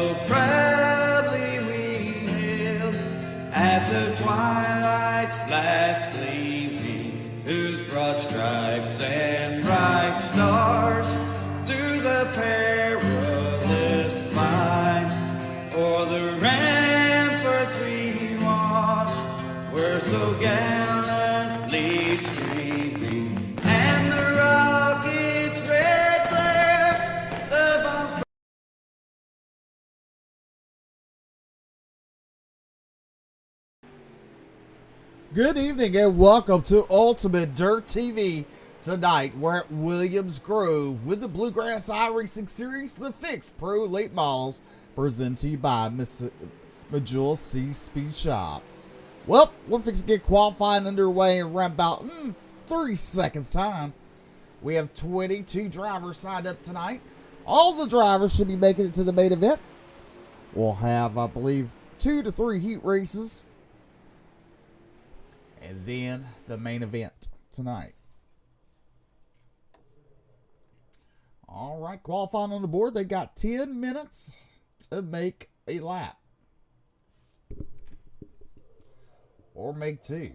so proudly we hailed at the twilight's last gleaming, whose broad stripes and bright stars through the perilous fight o'er the ramparts we watched were so gallantly streaming, and the rockets' red glare, the bombs. Good evening and welcome to Ultimate Dirt TV. Tonight we're at Williams Grove with the Bluegrass Iracing Series, the Fixed Pro Late Models, presented to you by Miss Majula C Speed Shop. Well, we're fixing to get qualifying underway in around about 30 seconds time. We have 22 drivers signed up tonight. All the drivers should be making it to the main event. We'll have, I believe, 2 to 3 heat races, and then the main event tonight. All right, qualifying on the board. They got 10 minutes to make a lap. Or make 2.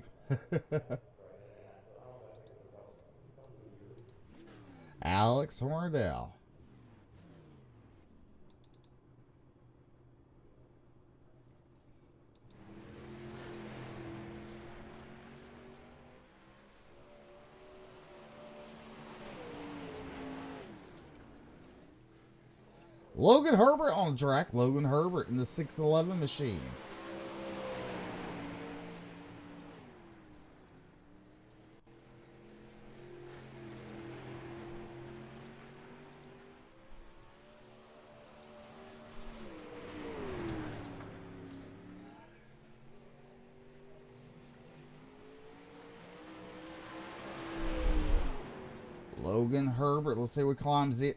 Alex Hornadell. Logan Herbert on the track. Logan Herbert in the 611 machine. Logan Herbert, let's see what times in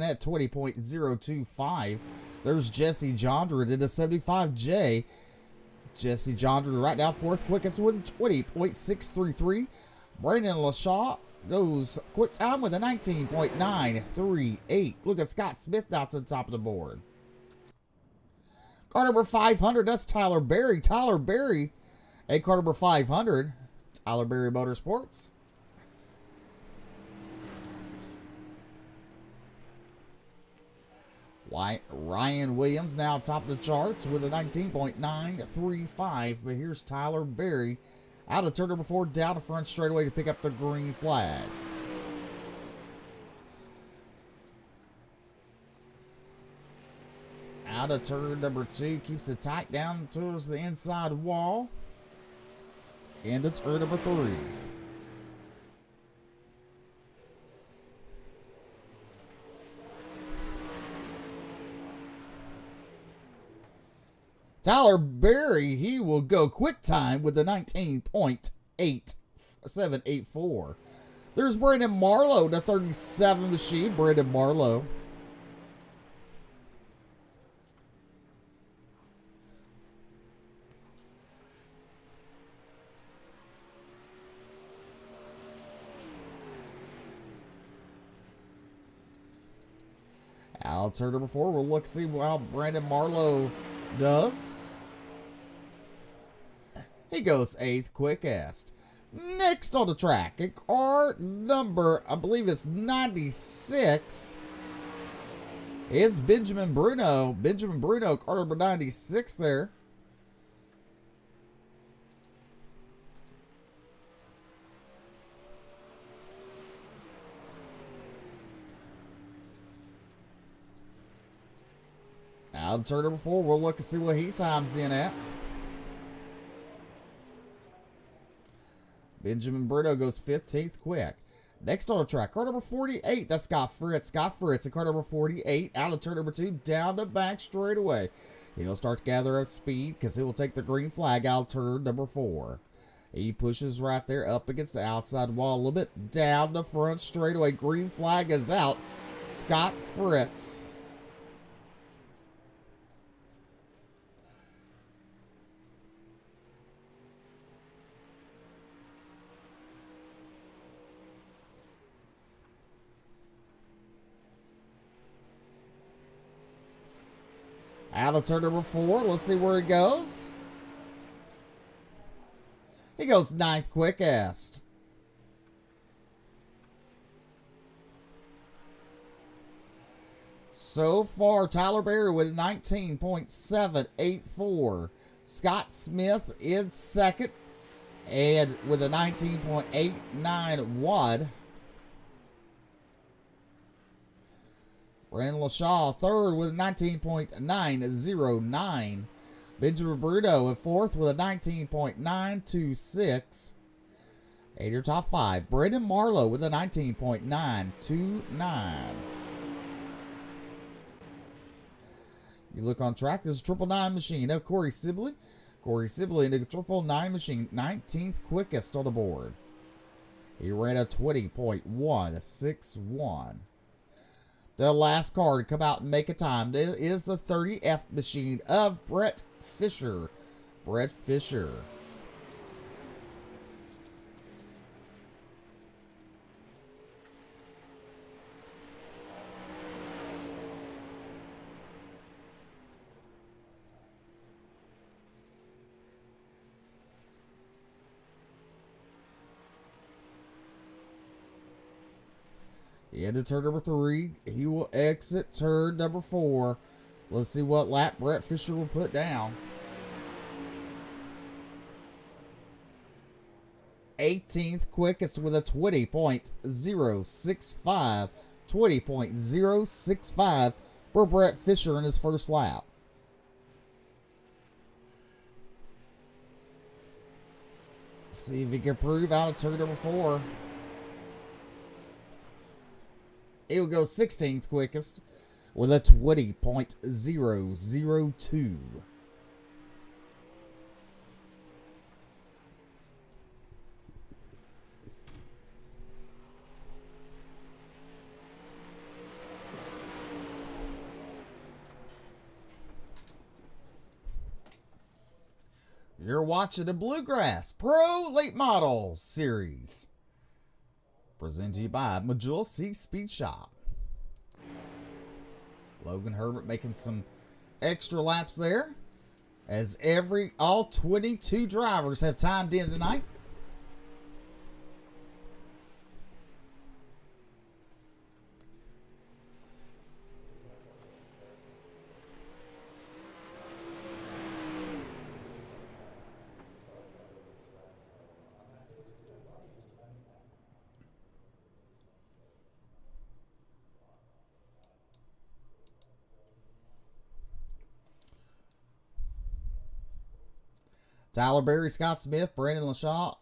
at 20.025. There's Jesse Jondra did a 75J. Jesse Jondra right now fourth quickest with a 20.633. Brandon LaShaw goes quick time with a 19.938. Look at Scott Smith now to the top of the board. Car number 500, that's Tyler Berry. Tyler Berry, a car number 500. Tyler Berry Motorsports. Ryan Williams now top of the charts with a 19.935. But here's Tyler Berry out of turn number 4 down the front straightaway to pick up the green flag. Out of turn number 2, keeps it tight down towards the inside wall. Into turn number 3. Tyler Berry, he will go quick time with the 19.8784. There's Brandon Marlowe, the 37 machine. Brandon Marlowe. Out turn number 4. We'll look see how Brandon Marlowe does. He goes 8th quickest. Next on the track, a car number, I believe it's 96, is Benjamin Bruno. Benjamin Bruno, car number 96 there. Out of turn number 4, we'll look and see what he times in at. Benjamin Bruno goes 15th quick. Next on the track, car number 48, that's Scott Fritz. Scott Fritz at car number 48, out of turn number 2, down the back straightaway. He'll start to gather up speed because he will take the green flag out of turn number 4. He pushes right there up against the outside wall a little bit, down the front straightaway. Green flag is out. Scott Fritz. Out of turn number 4. Let's see where he goes. He goes 9th quickest. So far, Tyler Berry with 19.784. Scott Smith in second and with a 19.891. Brandon LaShaw third with a 19.909. Benjamin Bruno at fourth with a 19.926. And your top 5, Brendan Marlowe with a 19.929. You look on track, this is 999 machine of Corey Sibley. Corey Sibley into the 999 machine, 19th quickest on the board. He ran a 20.161. The last card to come out and make a time is the 30F machine of Brett Fisher. Brett Fisher. Into turn number 3. He will exit turn number 4. Let's see what lap Brett Fisher will put down. 18th quickest with a 20.065. 20.065 for Brett Fisher in his first lap. See if he can prove out of turn number 4. He will go 16th quickest with a 20.002. You're watching the Bluegrass Pro Late Models Series. Presented to you by Majula C Speed Shop. Logan Herbert making some extra laps there, as all 22 drivers have timed in tonight. Tyler Berry, Scott Smith, Brandon LaShaw,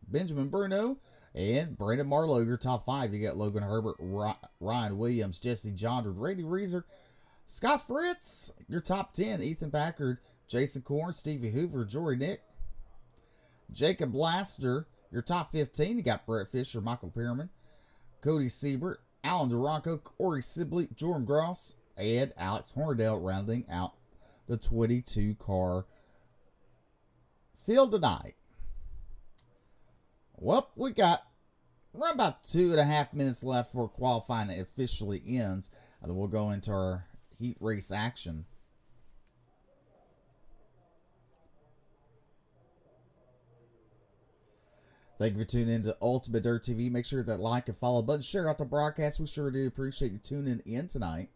Benjamin Bruno, and Brandon Marlowe, your top 5. You got Logan Herbert, Ryan Williams, Jesse Jondred, Randy Reeser, Scott Fritz, your top 10. Ethan Packard, Jason Korn, Stevie Hoover, Jory Nick, Jacob Blaster, your top 15. You got Brett Fisher, Michael Pearman, Cody Siebert, Alan Duranco, Corey Sibley, Jordan Gross, and Alex Horndale rounding out the 22 car field tonight. Well, we got around about 2.5 minutes left before qualifying officially ends, and then we'll go into our heat race action. Thank you for tuning in to Ultimate Dirt TV. Make sure that like and follow button, share out the broadcast. We sure do appreciate you tuning in tonight.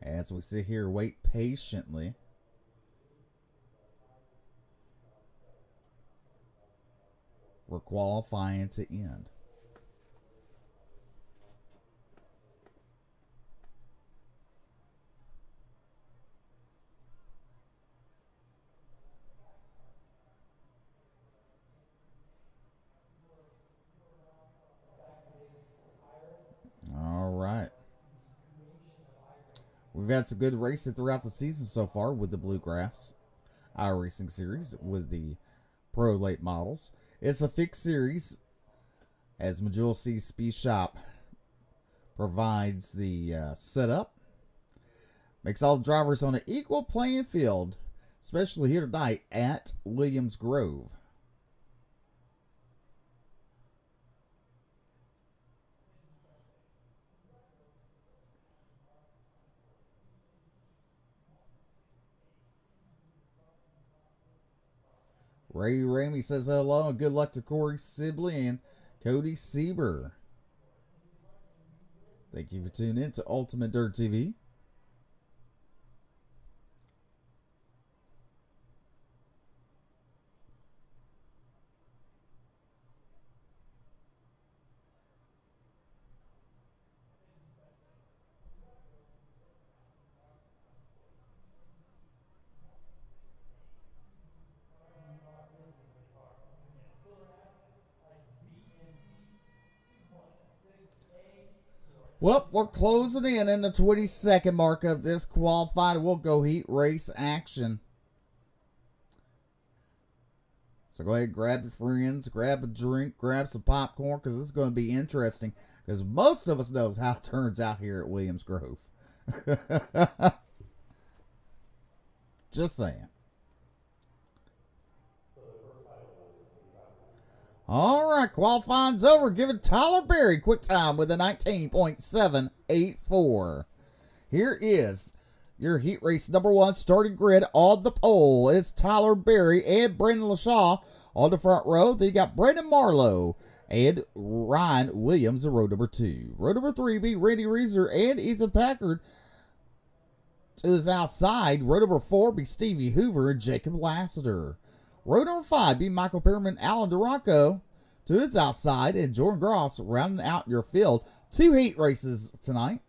As we sit here, wait patiently for qualifying to end. All right. We've had some good racing throughout the season so far with the Bluegrass Iracing series with the Pro Late Models. It's a fixed series as Majula C Speed Shop provides the setup. Makes all the drivers on an equal playing field, especially here tonight at Williams Grove. Ray Ramey says hello and good luck to Corey Sibley and Cody Sieber. Thank you for tuning in to Ultimate Dirt TV. Well, we're closing in the 22nd mark of this qualified. We'll go heat race action. So go ahead and grab your friends, grab a drink, grab some popcorn, because this is going to be interesting. Because most of us knows how it turns out here at Williams Grove. Just saying. All right, qualifying's over. Give it Tyler Berry quick time with a 19.784. Here is your heat race number 1 starting grid on the pole. It's Tyler Berry and Brendan LaShaw on the front row. Then you got Brandon Marlowe and Ryan Williams in row number 2. Row number 3 be Randy Reeser and Ethan Packard to his outside. Row number 4 be Stevie Hoover and Jacob Lassiter. Row number 5 be Michael Perriman, Alan Duranco to his outside, and Jordan Gross rounding out your field. 2 heat races tonight.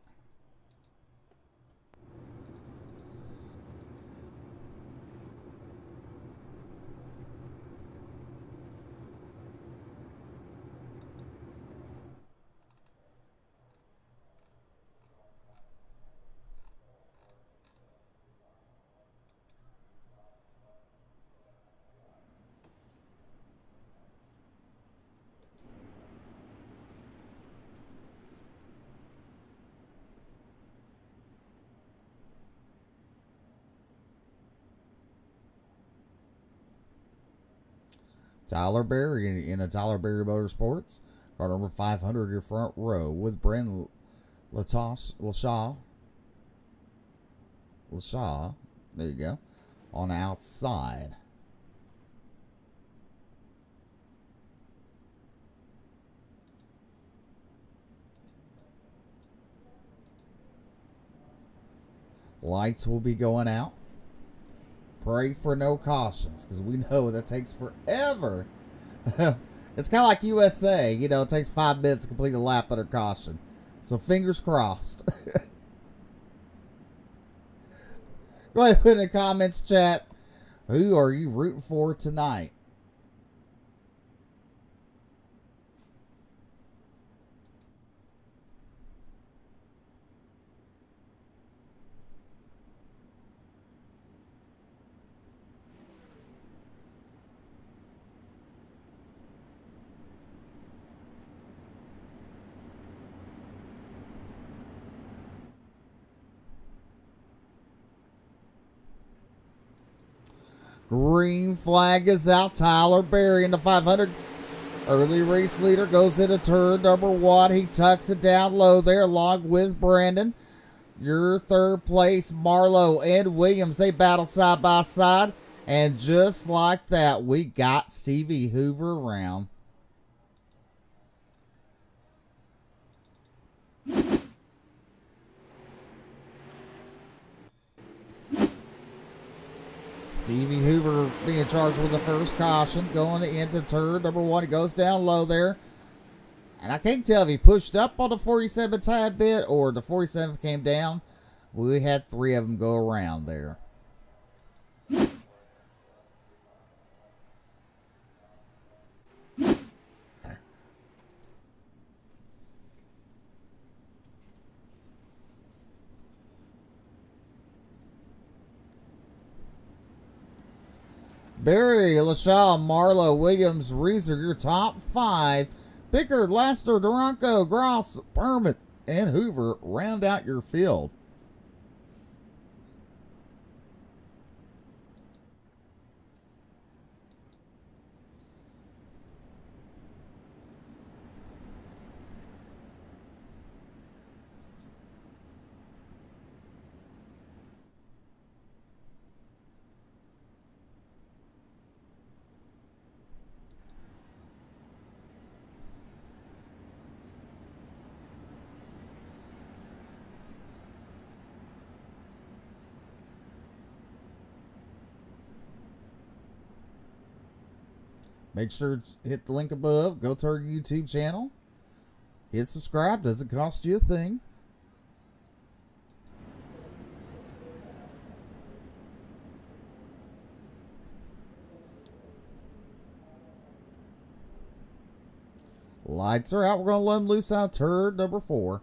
Tyler Berry in a Tyler Berry Motorsports. Car number 500, your front row with Brandon LaShaw. There you go. On the outside. Lights will be going out. Pray for no cautions, because we know that takes forever. It's kind of like USA. You know, it takes 5 minutes to complete a lap under caution. So fingers crossed. Go ahead and put in the comments, chat. Who are you rooting for tonight? Green flag is out. Tyler Berry in the 500. Early race leader goes into turn number 1. He tucks it down low there along with Brandon. Your third place, Marlowe and Williams. They battle side by side. And just like that, we got Stevie Hoover around. Stevie Hoover being charged with the first caution, going into turn number 1. He goes down low there. And I can't tell if he pushed up on the 47 tad bit or the 47 came down. We had 3 of them go around there. Berry, LaShaw, Marlowe, Williams, Reeser, your top 5. Pickard, Laster, Duranco, Gross, Permit, and Hoover round out your field. Make sure to hit the link above. Go to our YouTube channel. Hit subscribe. Doesn't cost you a thing. Lights are out. We're going to let them loose out turn number 4.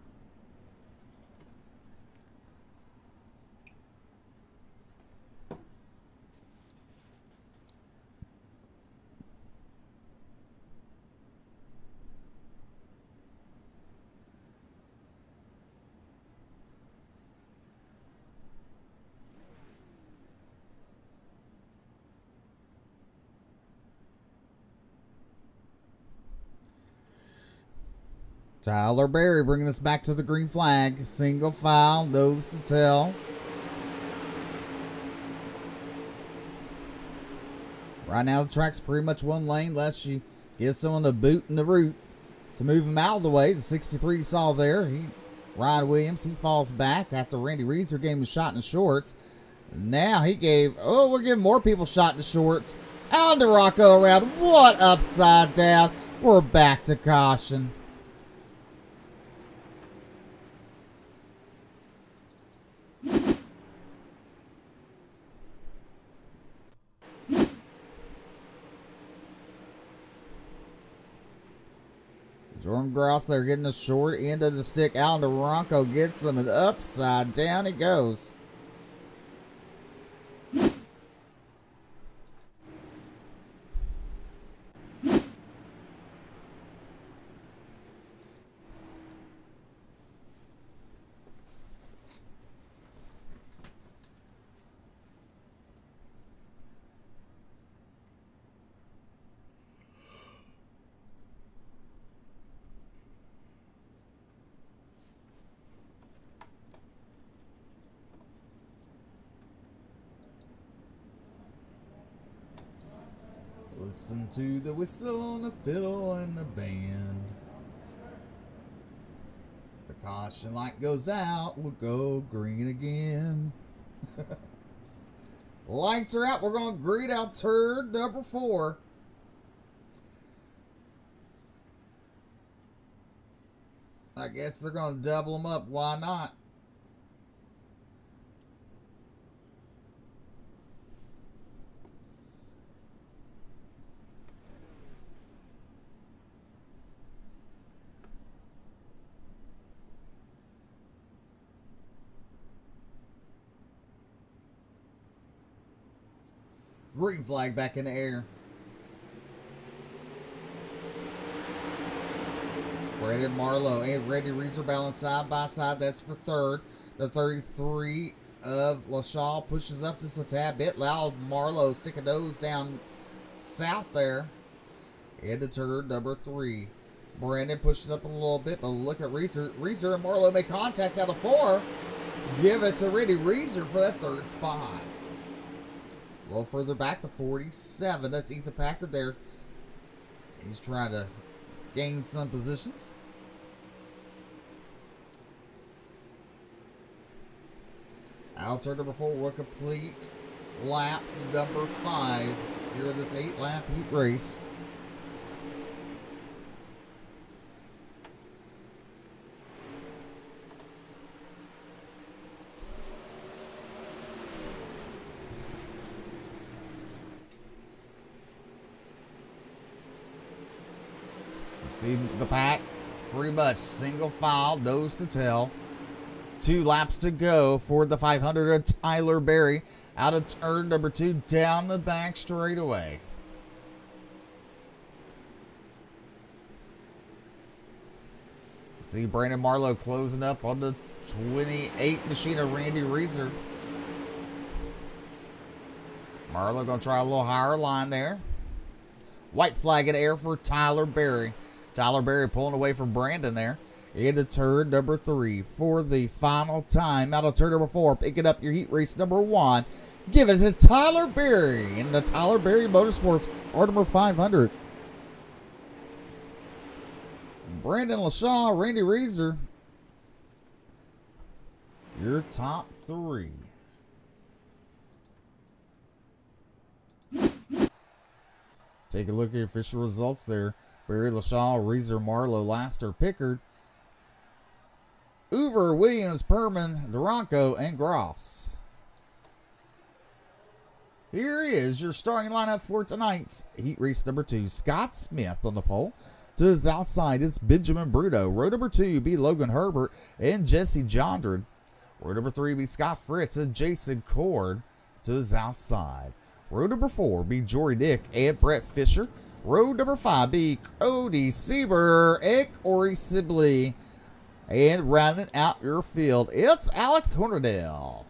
Tyler Berry bringing us back to the green flag. Single file, nose to tail. Right now the track's pretty much one lane unless she gives someone a boot in the root to move him out of the way. The 63 you saw there, Ryan Williams, he falls back after Randy Reeser gave him a shot in the shorts. Now we're giving more people shot in the shorts. Alan DeRocco around. What upside down? We're back to caution. Jordan Gross there getting the short end of the stick. Alan DeRocco gets him, and upside down it goes. Listen to the whistle and the fiddle and the band. The caution light goes out, we'll go green again. Lights are out, we're going to green out turn number 4. I guess they're going to double them up, why not? Green flag back in the air. Brandon Marlowe and Randy Reeser balance side by side. That's for third. The 33 of LaShaw pushes up just a tad bit. Loud Marlowe stick a nose down south there. Into turn number 3. Brandon pushes up a little bit, but look at Reeser. Reeser and Marlowe make contact out of 4. Give it to Randy Reeser for that 3rd spot. A little further back, the 47. That's Ethan Packard there. He's trying to gain some positions. Out turn number 4 will complete lap number 5 here in this 8-lap heat race. See the pack, pretty much single file, nose to tail. 2 laps to go for the 500 of Tyler Berry. Out of turn number 2, down the back straightaway. See Brandon Marlowe closing up on the 28 machine of Randy Reeser. Marlowe gonna try a little higher line there. White flag in the air for Tyler Berry. Tyler Berry pulling away from Brandon there. Into turn number 3 for the final time. Out of turn number 4, picking up your heat race number 1. Give it to Tyler Berry in the Tyler Berry Motorsports car number 500. Brandon LaShaw, Randy Reeser, your top 3. Take a look at your official results there. Barry LaShaw, Reeser, Marlowe, Laster, Pickard, Hoover, Williams, Perman, Duranco, and Gross. Here is your starting lineup for tonight's heat race number 2. Scott Smith on the pole. To his outside is Benjamin Bruno. Row number 2 be Logan Herbert and Jesse Jondred. Row number 3 be Scott Fritz and Jason Cord to his outside. Row number 4 be Jory Dick and Brett Fisher. Row number 5 be Cody Sieber and Corey Sibley. And rounding out your field, it's Alex Hornadell.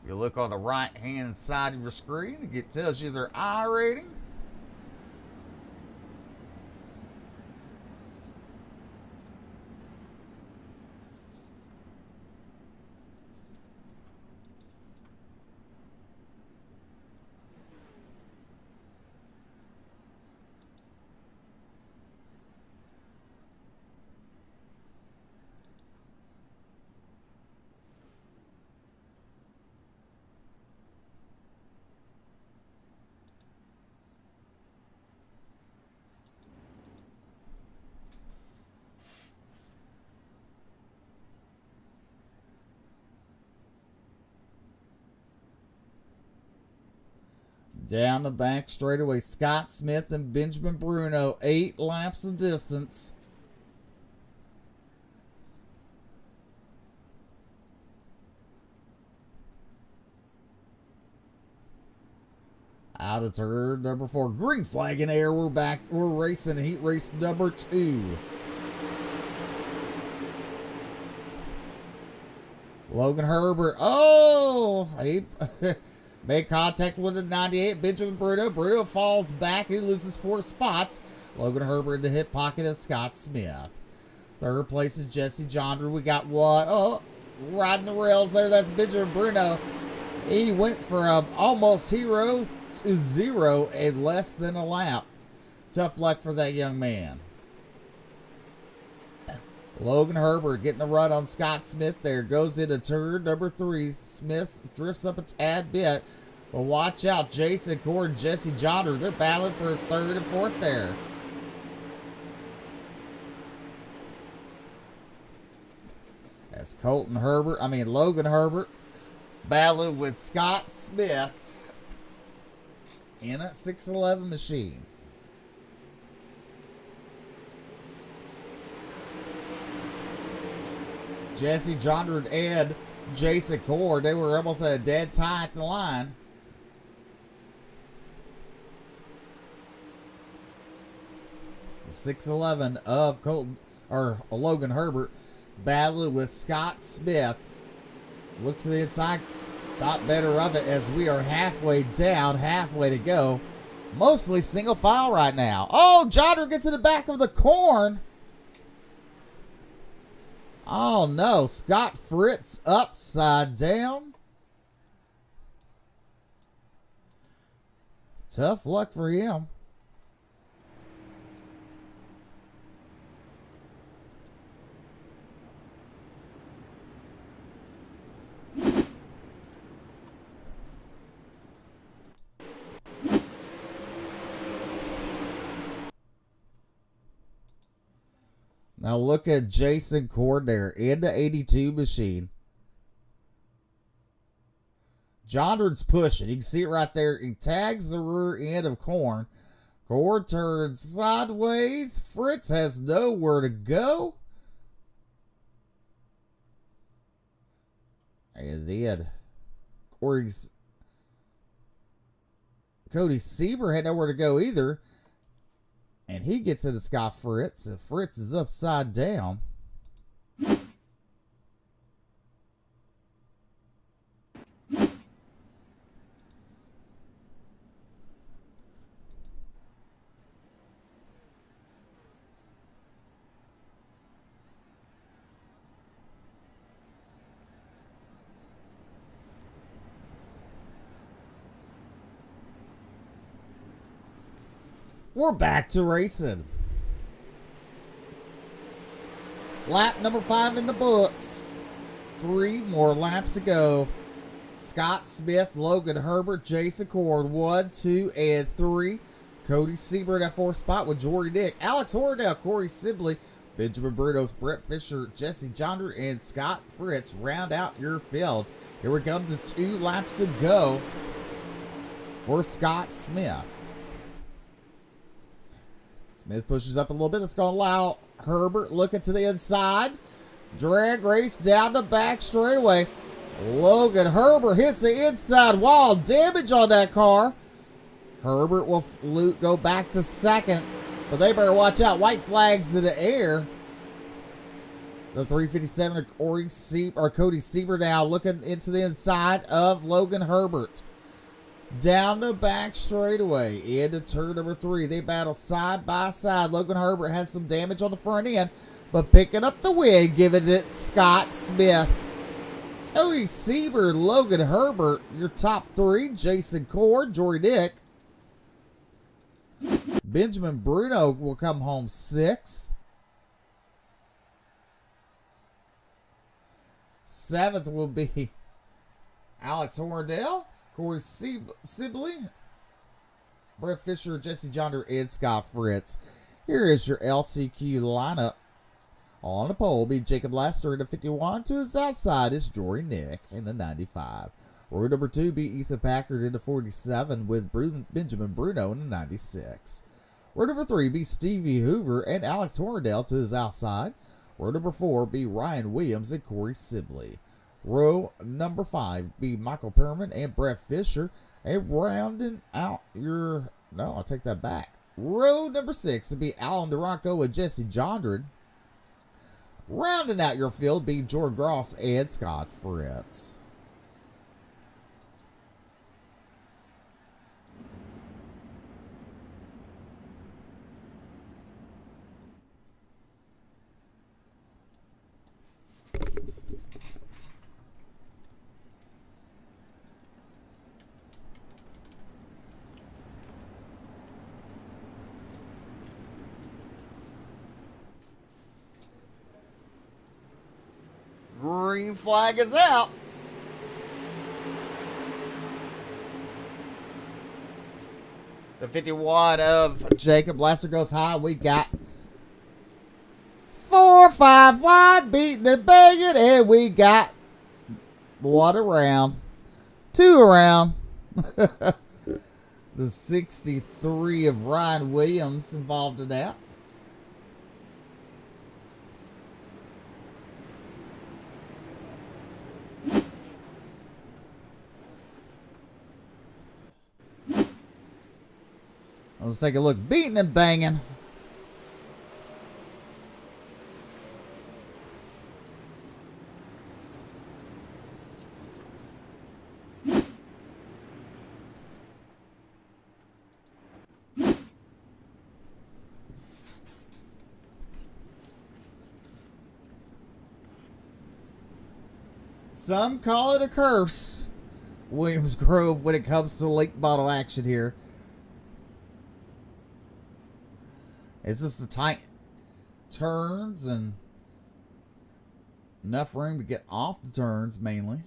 You look on the right hand side of your screen, it tells you their I rating. Down the back straightaway, Scott Smith and Benjamin Bruno, 8 laps of distance. Out of turn number 4, green flag in air. We're back. We're racing heat race number 2. Logan Herbert. Oh, he made contact with the 98. Benjamin Bruno. Bruno falls back. He loses 4 spots. Logan Herbert in the hip pocket of Scott Smith. Third place is Jesse Jondred. We got what? Oh, riding the rails there. That's Benjamin Bruno. He went from almost hero to 0 in less than a lap. Tough luck for that young man. Logan Herbert getting a run on Scott Smith there. Goes into turn number 3. Smith drifts up a tad bit. But watch out. Jason Cord and Jesse Jondred. They're battling for 3rd and 4th there. That's Logan Herbert battling with Scott Smith in a 611 machine. Jesse Jondred and Jason Cord, they were almost at a dead tie at the line. The 611 of Logan Herbert battling with Scott Smith. Look to the inside, thought better of it as we are halfway down, halfway to go. Mostly single file right now. Oh, Jondred gets in the back of the corn. Oh no, Scott Fritz upside down. Tough luck for him. Now look at Jason Cord there in the 82 machine. Jondred's pushing. You can see it right there. He tags the rear end of Cord. Cord turns sideways. Fritz has nowhere to go. And then Cody Sieber had nowhere to go either. And he gets into Scott Fritz, and Fritz is upside down. We're back to racing. Lap number 5 in the books. 3 more laps to go. Scott Smith, Logan Herbert, Jason Cord, 1, 2, and 3. Cody Seaver in that 4th spot with Jory Dick, Alex Horndale, Corey Sibley, Benjamin Bruno, Brett Fisher, Jesse Jonder, and Scott Fritz round out your field. Here we come to 2 laps to go for Scott Smith. Smith pushes up a little bit. It's going to allow Herbert looking to the inside. Drag race down the back straightaway. Logan Herbert hits the inside wall. Damage on that car. Herbert will go back to 2nd, but they better watch out. White flags in the air. The 357 of Cody Seaver now looking into the inside of Logan Herbert. Down the back straightaway into turn number 3. They battle side by side. Logan Herbert has some damage on the front end, but picking up the win, giving it Scott Smith. Cody Seaver, Logan Herbert, your top 3. Jason Cord, Jory Dick. Benjamin Bruno will come home 6th. 7th will be Alex Horndale, Corey Sibley, Brett Fisher, Jesse Jonder, and Scott Fritz. Here is your LCQ lineup. On the pole be Jacob Lester in the 51. To his outside is Jory Nick in the 95. Row number 2 be Ethan Packard in the 47 with Benjamin Bruno in the 96. Row number 3 be Stevie Hoover and Alex Horndale to his outside. Row number 4 be Ryan Williams and Corey Sibley. Row number 5 be Michael Perman and Brett Fisher. And rounding out your... No, I'll take that back. Row number 6 will be Alan Duranco and Jesse Jondred. Rounding out your field be Jordan Gross and Scott Fritz. Green flag is out. The 51 of Jacob Lester goes high. We got 4, 5 wide, beating and banging, and we got 1 around, 2 around. The 63 of Ryan Williams involved in that. Let's take a look. Beating and banging. Some call it a curse, Williams Grove, when it comes to late bottle action here. It's just the tight turns and enough room to get off the turns mainly.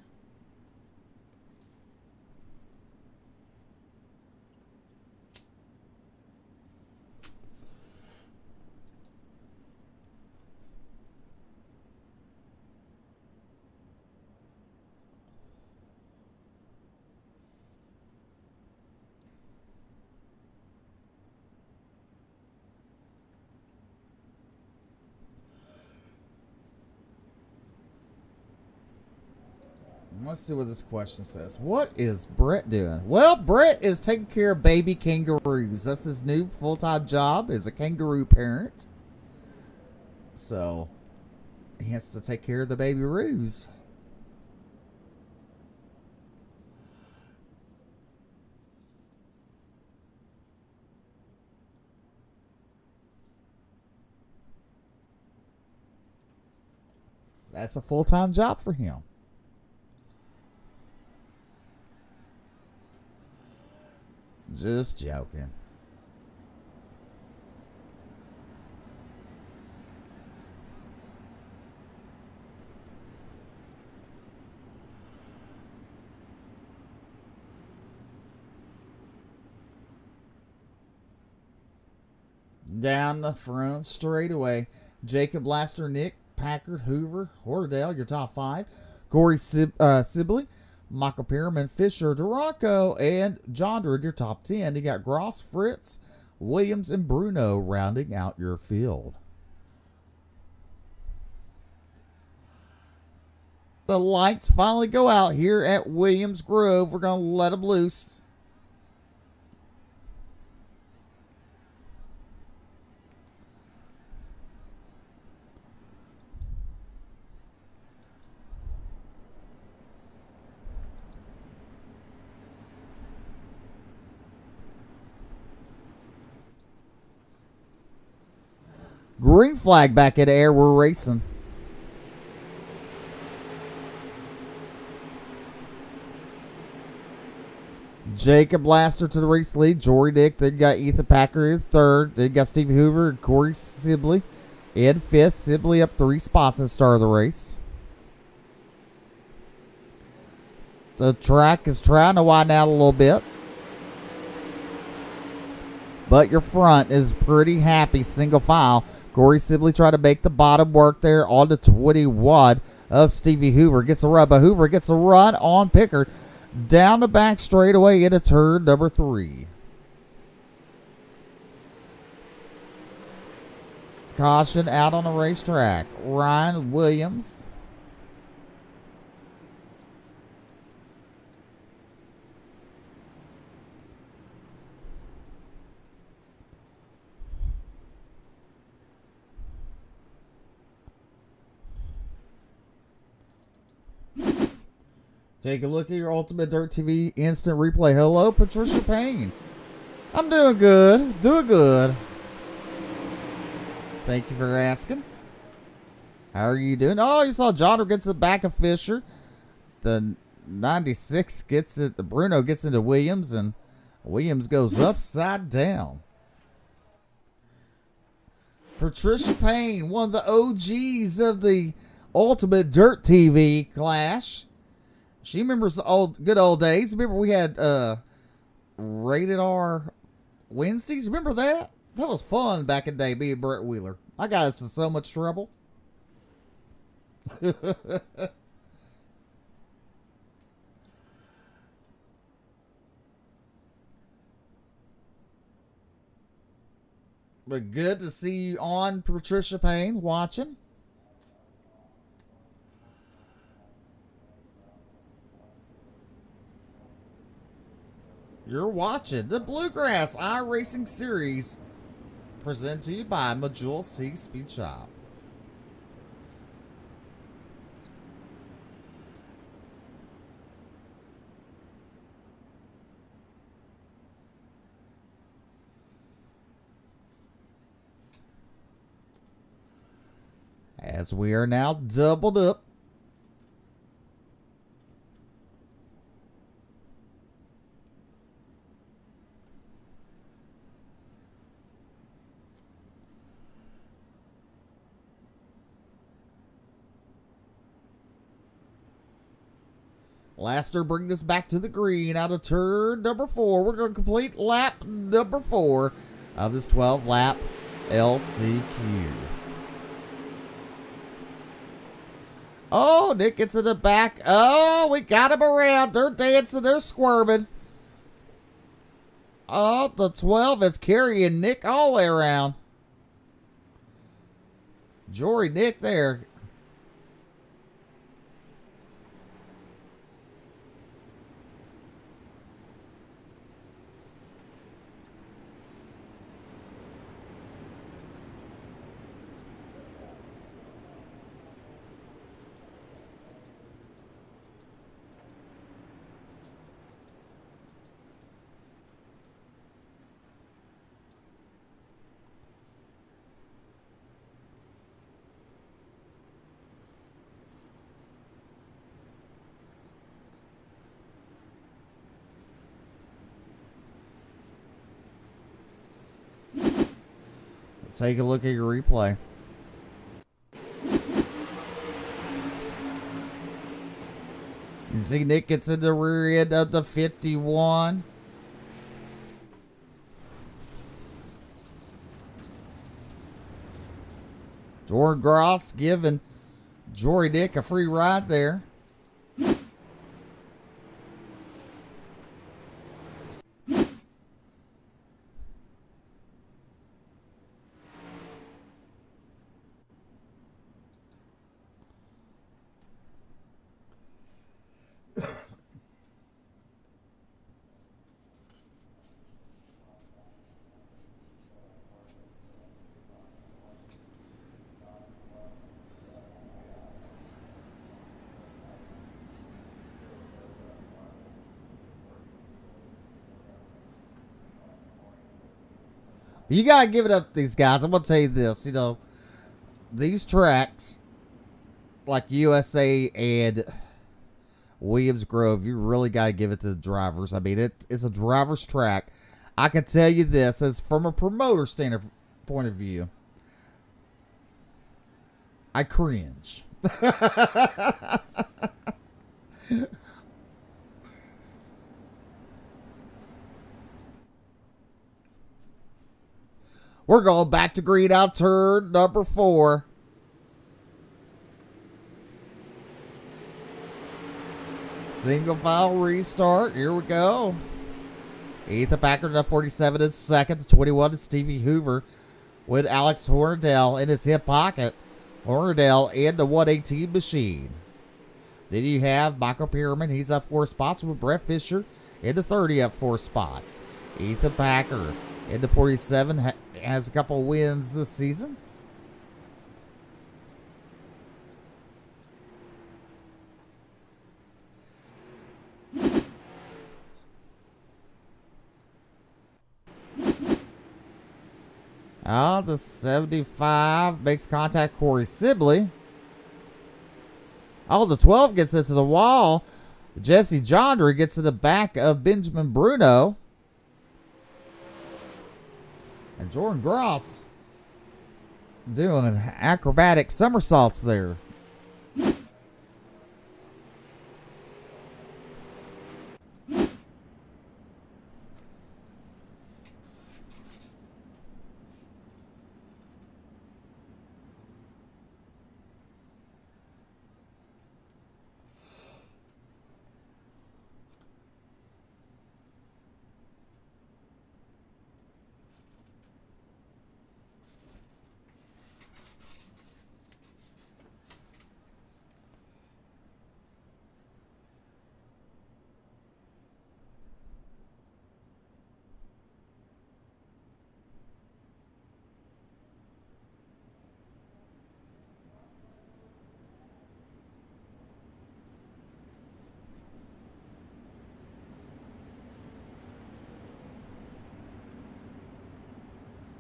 Let's see what this question says. What is Brett doing? Well, Brett is taking care of baby kangaroos. That's his new full-time job as a kangaroo parent. So, he has to take care of the baby-roos. That's a full-time job for him. Just joking. Down the front straightaway, Jacob Laster, Nick Packard, Hoover, Hordell, your top 5. Corey Sibley, Michael Pierman, Fisher, Duranco, and Jondred, your top 10. You got Gross, Fritz, Williams, and Bruno rounding out your field. The lights finally go out here at Williams Grove. We're going to let them loose. Green flag back in the air. We're racing. Jacob Laster to the race lead. Jory Dick. Then you got Ethan Packard in third. Then you got Stevie Hoover and Corey Sibley in fifth. Sibley up 3 spots at the start of the race. The track is trying to widen out a little bit, but your front is pretty happy single file. Corey Sibley tried to make the bottom work there on the 21 of Stevie Hoover. Gets a run, but Hoover gets a run on Pickard. Down the back straightaway into turn number 3. Caution out on the racetrack. Ryan Williams. Take a look at your Ultimate Dirt TV instant replay. Hello, Patricia Payne. I'm doing good. Doing good. Thank you for asking. How are you doing? Oh, you saw John gets the back of Fisher. The 96 gets it. The Bruno gets into Williams, and Williams goes upside down. Patricia Payne, one of the OGs of the Ultimate Dirt TV Clash. She remembers the good old days. Remember we had Rated R Wednesdays? Remember that? That was fun back in the day, being Brett Wheeler. I got us in so much trouble. But good to see you on, Patricia Payne, watching. You're watching the Bluegrass Iracing Series, presented to you by Majul C. Speed Shop. As we are now doubled up. Laster bring this back to the green out of turn number 4. We're going to complete lap number 4 of this 12-lap LCQ. Oh, Nick gets in the back. Oh, we got him around. They're dancing. They're squirming. Oh, the 12 is carrying Nick all the way around. Jory Nick there. Take a look at your replay. You see Nick gets in the rear end of the 51. Jordan Gross giving Jory Dick a free ride there. You got to give it up to these guys. I'm going to tell you this. You know, these tracks, like USA and Williams Grove, you really got to give it to the drivers. I mean, it's a driver's track. I can tell you this, as from a promoter point of view, I cringe. We're going back to green out turn number 4. Single file restart. Here we go. Ethan Packard at 47 in second. 21 is Stevie Hoover with Alex Hornadell in his hip pocket. Hornadell in the 118 machine. Then you have Michael Pierman. He's up 4 spots with Brett Fisher in the 30 up 4 spots. Ethan Packard in the 47 has a couple wins this season. The 75 makes contact Corey Sibley. The 12 gets into the wall. Jesse Jondra gets to the back of Benjamin Bruno. And Jordan Gross doing an acrobatic somersaults there.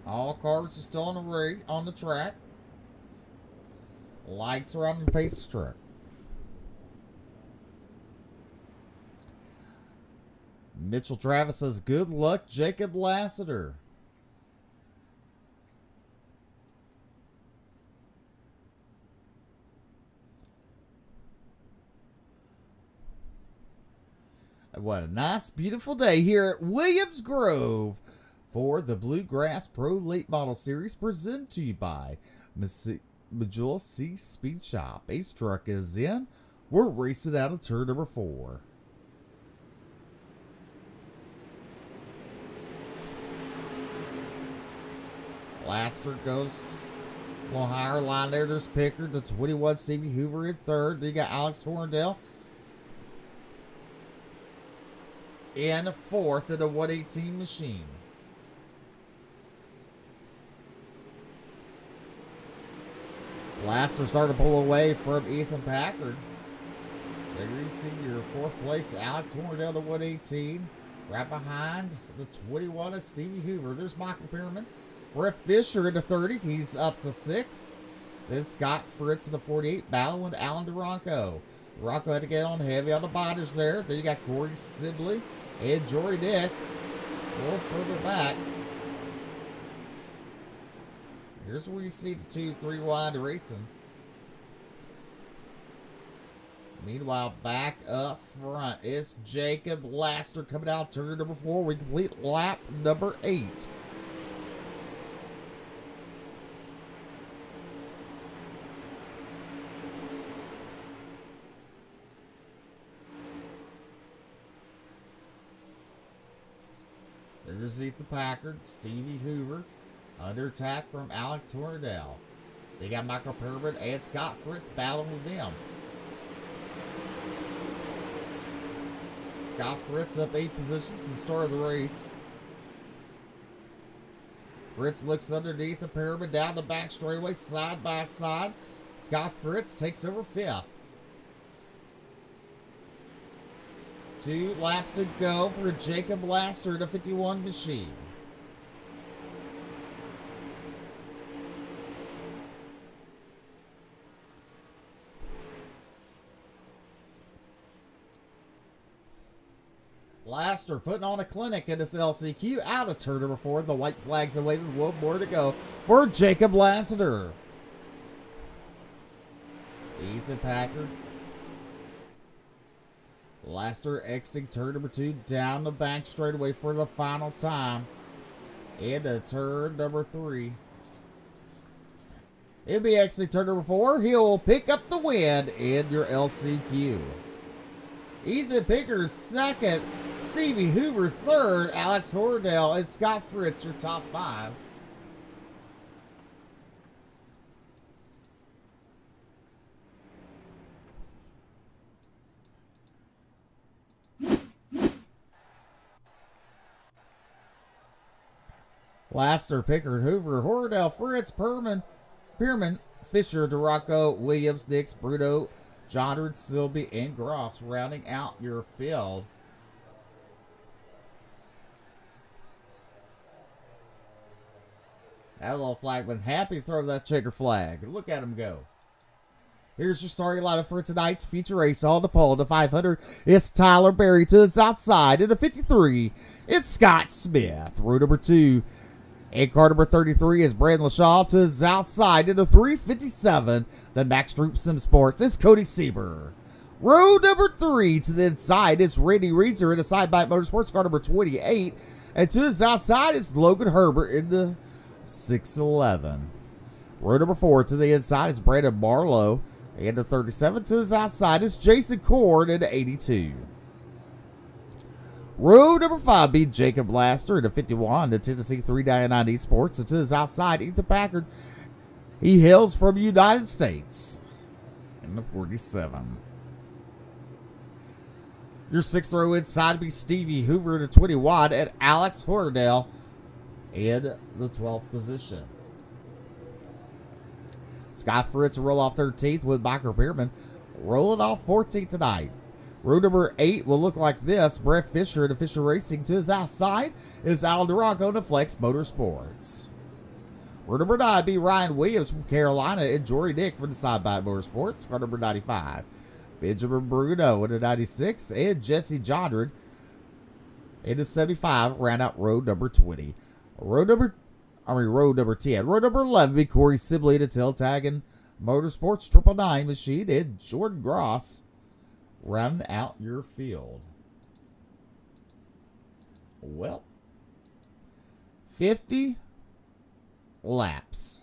All cars are still on the track. Lights are on the pace truck. Mitchell Travis says, good luck, Jacob Lassiter. What a nice, beautiful day here at Williams Grove for the Bluegrass Pro Late Model Series, presented to you by Majula C Speed Shop. Ace truck is in. We're racing out of turn number 4. Laster goes a little higher line there. There's Pickard, the 21 Stevie Hoover in third. Then you got Alex Horndale in fourth in the 118 machine. Laster starting to pull away from Ethan Packard. There you see your 4th place, Alex Horndale to 118. Right behind the 21 of Stevie Hoover. There's Michael Pierman. Brett Fisher in the 30. He's up to 6th. Then Scott Fritz in the 48. Battling Alan DeRonco. DeRonco had to get on heavy on the bodies there. Then you got Corey Sibley and Jory Dick a little further back. Here's where you see the 2-3 wide racing. Meanwhile, back up front is Jacob Laster coming out turn number 4. We complete lap number 8. underneath the Packard, Stevie Hoover. Under attack from Alex Hornadell. They got Michael Perman and Scott Fritz battling with them. Scott Fritz up 8 positions to the start of the race. Fritz looks underneath the Perman down the back straightaway, side by side. Scott Fritz takes over 5th. 2 laps to go for Jacob Laster in a 51 machine. Laster putting on a clinic in this LCQ out of turn number 4. The white flags are waving. 1 more to go for Jacob Lassiter. Ethan Packard. Laster exiting turn number 2 down the back straightaway for the final time. Into turn number 3. It'll be exiting turn number 4. He'll pick up the win in your LCQ. Ethan Pickard 2nd. Stevie Hoover 3rd. Alex Hornadell and Scott Fritz your top 5. Laster, Pickard, Hoover, Hornadell, Fritz, Perman, Fisher, Duraco, Williams, Nix, Bruno, John, Silby, and Gross rounding out your field. That little flagman happy to throw that checker flag. Look at him go. Here's your starting lineup for tonight's feature race. On the pole, the 500, it's Tyler Berry to the south side. In the 53, it's Scott Smith. Row number 2. And car number 33 is Brandon LaShaw to his outside. In the 357, the Max Troop Sim Sports is Cody Sieber. Row number 3 to the inside is Randy Reeser in the side by Motorsports, car number 28. And to his outside is Logan Herbert in the 611. Row number 4 to the inside is Brandon Marlowe. And the 37 to his outside is Jason Cord in the 82. Row number 5 beat Jacob Laster in the 51, the Tennessee 399 Esports. And to his outside, Ethan Packard. He hails from the United States in the 47. Your 6th row inside will be Stevie Hoover in the 21 and Alex Hornadell in the 12th position. Scott Fritz will roll off 13th with Michael Bierman rolling off 14th tonight. Row number 8 will look like this. Brett Fisher and Fisher Racing to his outside is Al Durango to Flex Motorsports. Row number 9 be Ryan Williams from Carolina and Jory Nick from the Side by Motorsports. Car number 95. Benjamin Bruno in the 96 and Jesse Jondred in the 75. Round out row number 20. Row number 10. Row number 11 be Corey Sibley to Tailtagging Motorsports 999 machine and Jordan Gross rounding out your field. Well, 50 laps.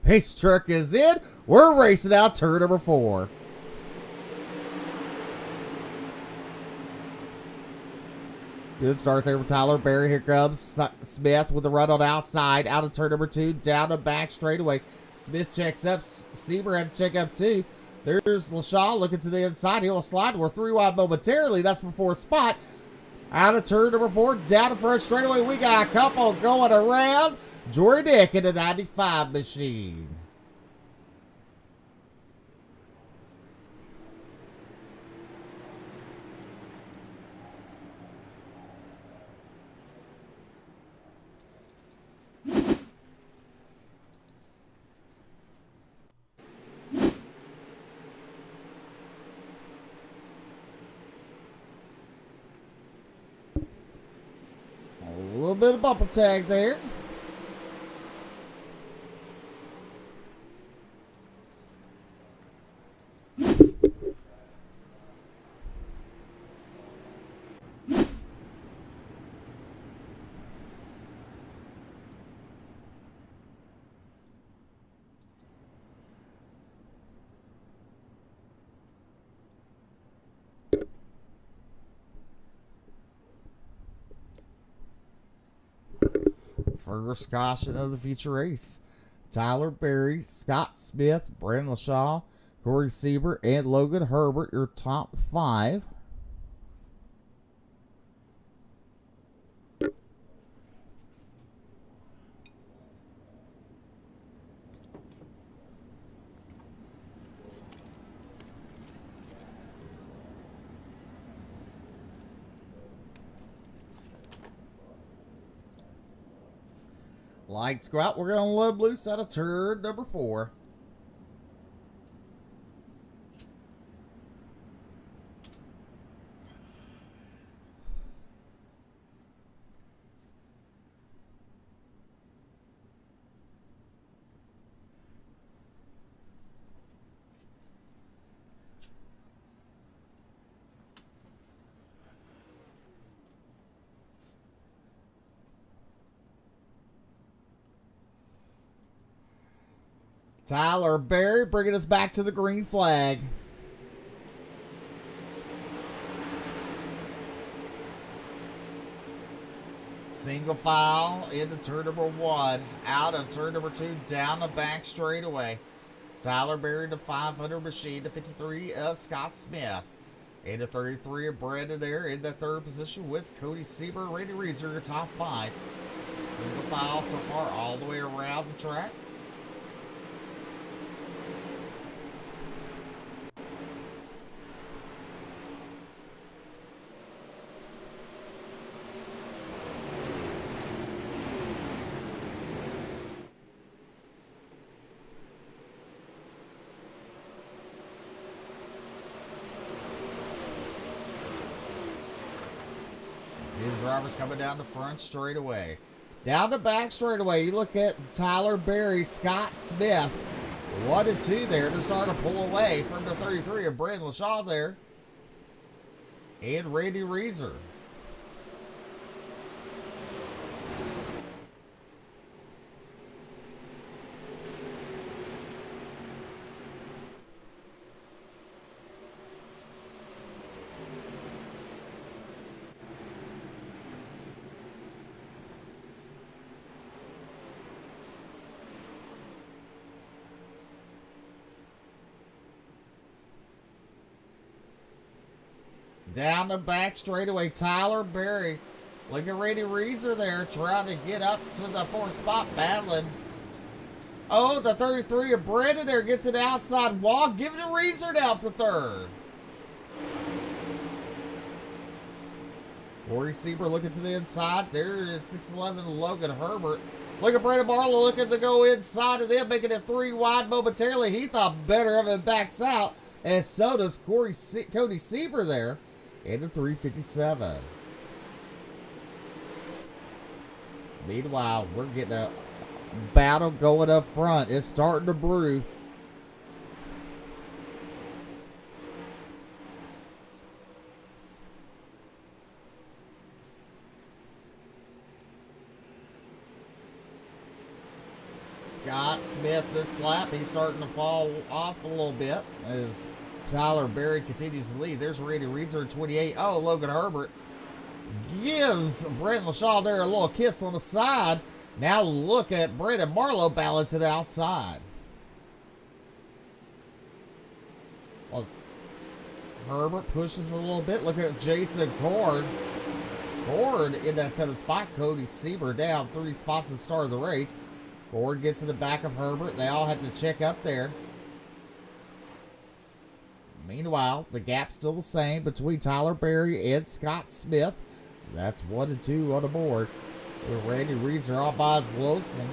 Pace truck is in. We're racing out turn number 4. Good start there from Tyler Berry. Here comes Smith with the run on outside. Out of turn number 2. Down the back straightaway. Smith checks up. Sieber had to check up too. There's LaShaw looking to the inside. He'll slide. We're 3 wide momentarily. That's before spot. Out of turn number 4. Down the front straightaway. We got a couple going around. Jory Dick in the 95 machine. A little bit of bumper tag there. First caution of the feature race. Tyler Berry, Scott Smith, Brandon LaShaw, Corey Seaver, and Logan Herbert, your top 5. Lights go out. We're going to let loose out of turn number 4. Tyler Berry bringing us back to the green flag. Single file into turn number 1. Out of turn number 2. Down the back straightaway. Tyler Berry to 500 machine to 53 of Scott Smith. Into 33 of Brandon there in the 3rd position with Cody Seaver, Randy Reeser, your top 5. Single file so far all the way around the track. See the drivers coming down the front straightaway. Down the back straightaway, you look at Tyler Berry, Scott Smith. 1 and 2 there. They're starting to pull away from the 33 of Brandon LaShaw there. And Randy Reeser. Down the back straightaway, Tyler Berry. Look at Randy Reeser there trying to get up to the 4th spot, battling. Oh, the 33 of Brandon there gets it outside wall, giving it Reeser down for 3rd. Corey Seaver looking to the inside. There is 6'11 Logan Herbert. Look at Brandon Marlowe looking to go inside of them, making it 3 wide momentarily. He thought better of it, backs out. And so does Cody Seaver there. And the 357. Meanwhile, we're getting a battle going up front. It's starting to brew. Scott Smith this lap, he's starting to fall off a little bit as Tyler Berry continues to lead. There's Randy Reeser at 28. Oh, Logan Herbert gives Brandon LaShaw there a little kiss on the side. Now look at Brandon Marlowe ballot to the outside. Well, Herbert pushes a little bit. Look at Jason Cord. Cord in that 7th spot. Cody Seaver down 3 spots at the start of the race. Cord gets in the back of Herbert. They all had to check up there. Meanwhile, the gap's still the same between Tyler Berry and Scott Smith. That's 1 and 2 on the board. With Randy Reeser all by his lonesome.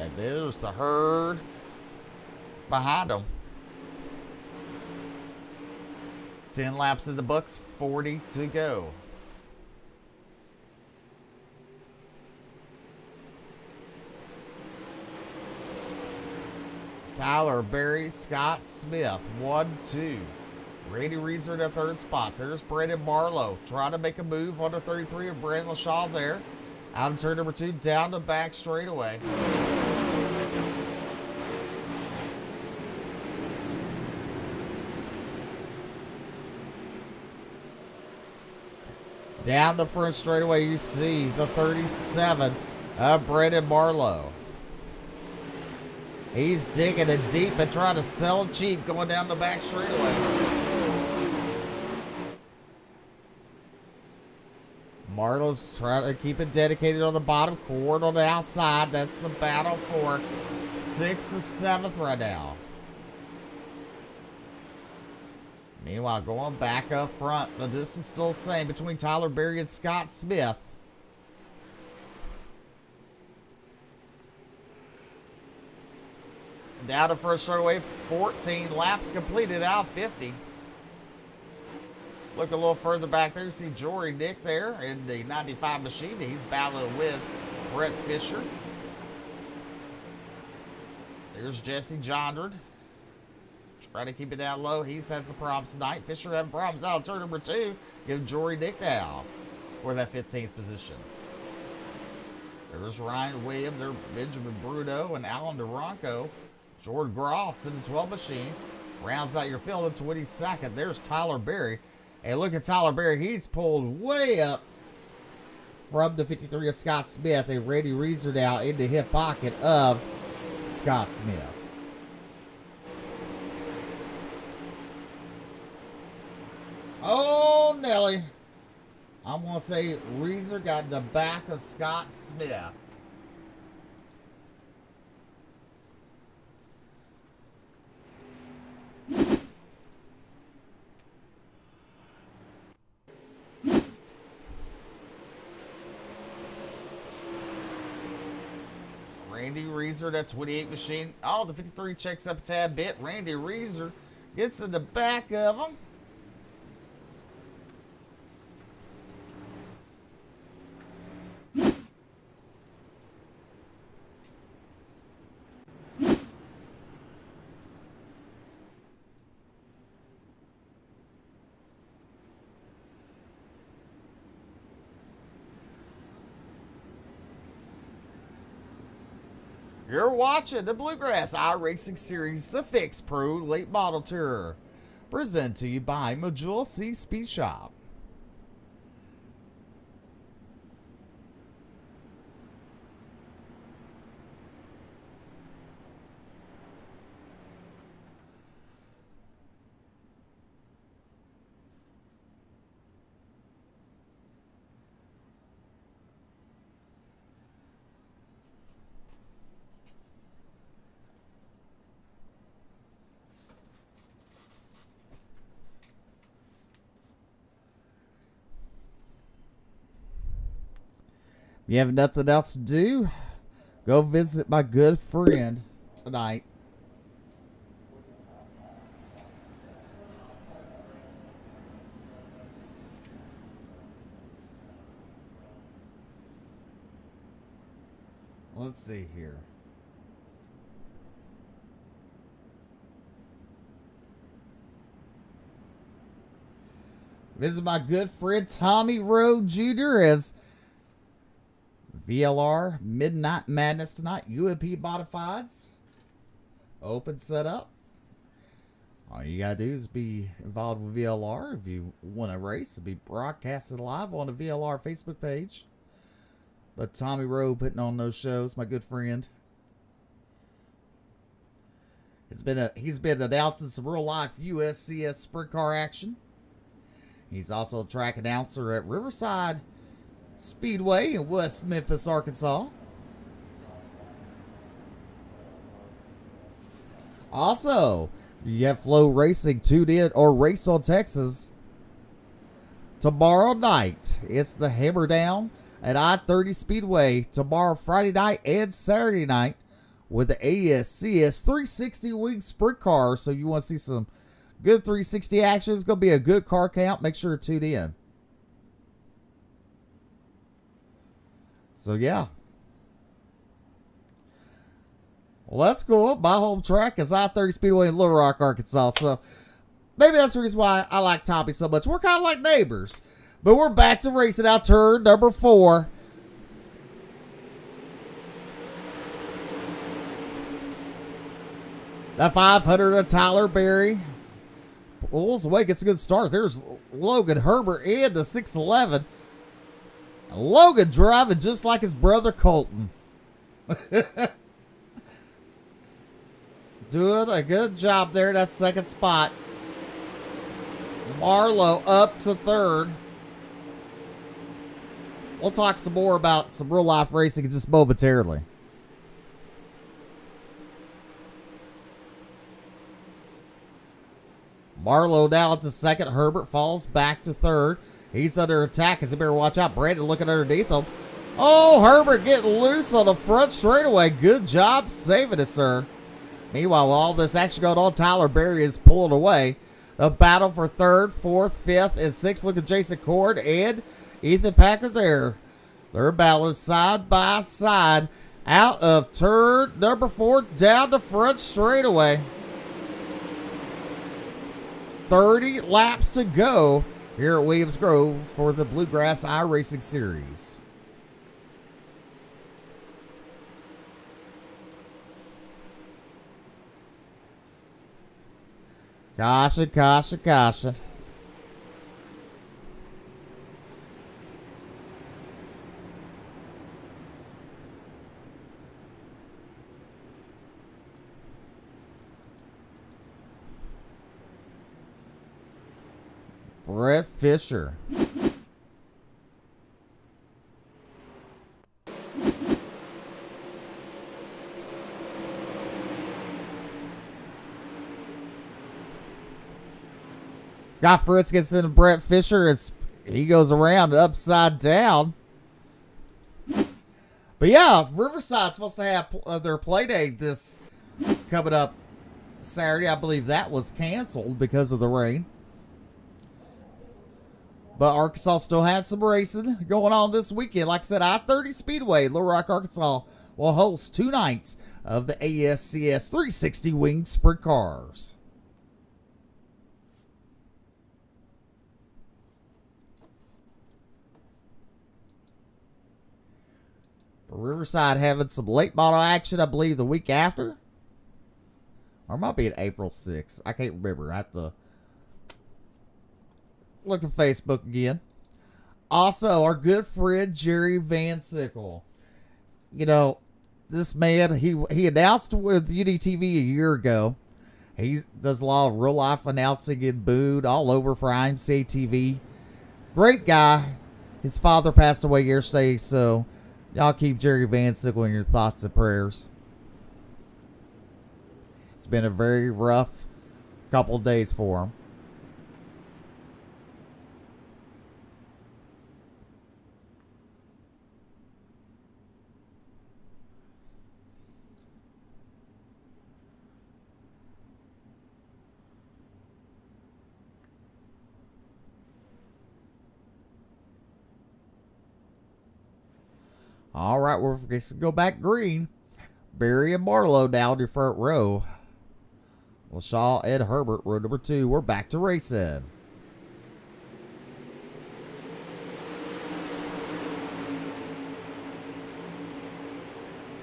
And there's the herd behind him. 10 laps in the books, 40 to go. Tyler Berry, Scott Smith, 1, 2. Randy Reeser in the 3rd spot. There's Brandon Marlowe trying to make a move on the 33 of Brandon LaShaw there. Out of turn number 2, down the back straightaway. Down the front straightaway, you see the 37 of Brandon Barlow. He's digging it deep and trying to sell cheap going down the back straightaway. Marlow's trying to keep it dedicated on the bottom, Cord on the outside. That's the battle for 6th and 7th right now. Meanwhile, going back up front, the distance still the same between Tyler Berry and Scott Smith. Down to first straightaway, 14 laps completed out of 50. Look a little further back there, you see Jory Nick there in the 95 machine. He's battling with Brett Fisher. There's Jesse Jondred. Trying to keep it down low. He's had some problems tonight. Fisher having problems out of turn number 2. Give Jory Nick down for that 15th position. There's Ryan Williams. There's Benjamin Bruno and Alan DeRonco. Jordan Gross in the 12 machine. Rounds out your field in 22nd. There's Tyler Berry. And look at Tyler Berry. He's pulled way up from the 53 of Scott Smith. And Randy Reeser now in the hip pocket of Scott Smith. Oh, Nelly. I'm going to say Reeser got in the back of Scott Smith. Randy Reeser, that 28 machine. Oh, the 53 checks up a tad bit. Randy Reeser gets in the back of him. You're watching the Bluegrass Iracing Series, the Fix Pro Late Model Tour. Presented to you by Majula C Speed Shop. If you have nothing else to do, go visit my good friend tonight. Let's see here. Visit my good friend Tommy Rowe Jr. as VLR Midnight Madness tonight. UMP Modifieds. Open setup. All you gotta do is be involved with VLR. If you want to race, it'll be broadcasted live on the VLR Facebook page. But Tommy Rowe putting on those shows, my good friend. He's been announcing some real life USCS sprint car action. He's also a track announcer at Riverside Speedway in West Memphis, Arkansas. Also, you have Flow Racing tuned in or Race on Texas. Tomorrow night, it's the Hammer Down at I-30 Speedway. Tomorrow, Friday night and Saturday night with the ASCS 360 wing sprint car. So you want to see some good 360 action. It's going to be a good car count. Make sure to tune in. So, yeah. Well, that's cool. My home track is I-30 Speedway in Little Rock, Arkansas. So, maybe that's the reason why I like Tommy so much. We're kind of like neighbors. But we're back to racing out turn number 4. The 500 of Tyler Berry pulls away, gets a good start. There's Logan Herbert in the 611 Logan driving just like his brother Colton. Doing a good job there, that second spot. Marlowe up to third. We'll talk some more about some real life racing just momentarily. Marlowe now up to second. Herbert falls back to third. He's under attack as he better watch out. Brandon looking underneath him. Oh, Herbert getting loose on the front straightaway. Good job saving it, sir. Meanwhile, while all this action going on, Tyler Berry is pulling away. The battle for third, fourth, fifth, and sixth. Look at Jason Cord and Ethan Packard there. They're battling side by side out of turn number 4 down the front straightaway. 30 laps to go here at Williams Grove for the Bluegrass Iracing Series. Caution, caution, caution. Brett Fisher. Scott Fritz gets into Brett Fisher. He goes around upside down. But yeah, Riverside's supposed to have their play day this coming up Saturday. I believe that was canceled because of the rain. But Arkansas still has some racing going on this weekend. Like I said, I-30 Speedway, Little Rock, Arkansas will host 2 nights of the ASCS 360 winged sprint cars. Riverside having some late model action, I believe, the week after. Or it might be at April 6th. I can't remember. I have to look at Facebook again. Also, our good friend Jerry Van Sickle. You know, this man, he announced with UDTV a year ago. He does a lot of real life announcing in Boone, all over for IMCA TV. Great guy. His father passed away yesterday, so y'all keep Jerry Van Sickle in your thoughts and prayers. It's been a very rough couple of days for him. All right, we're going to go back green. Barry and Marlowe down your front row. LaShaw and Herbert, row number 2. We're back to racing.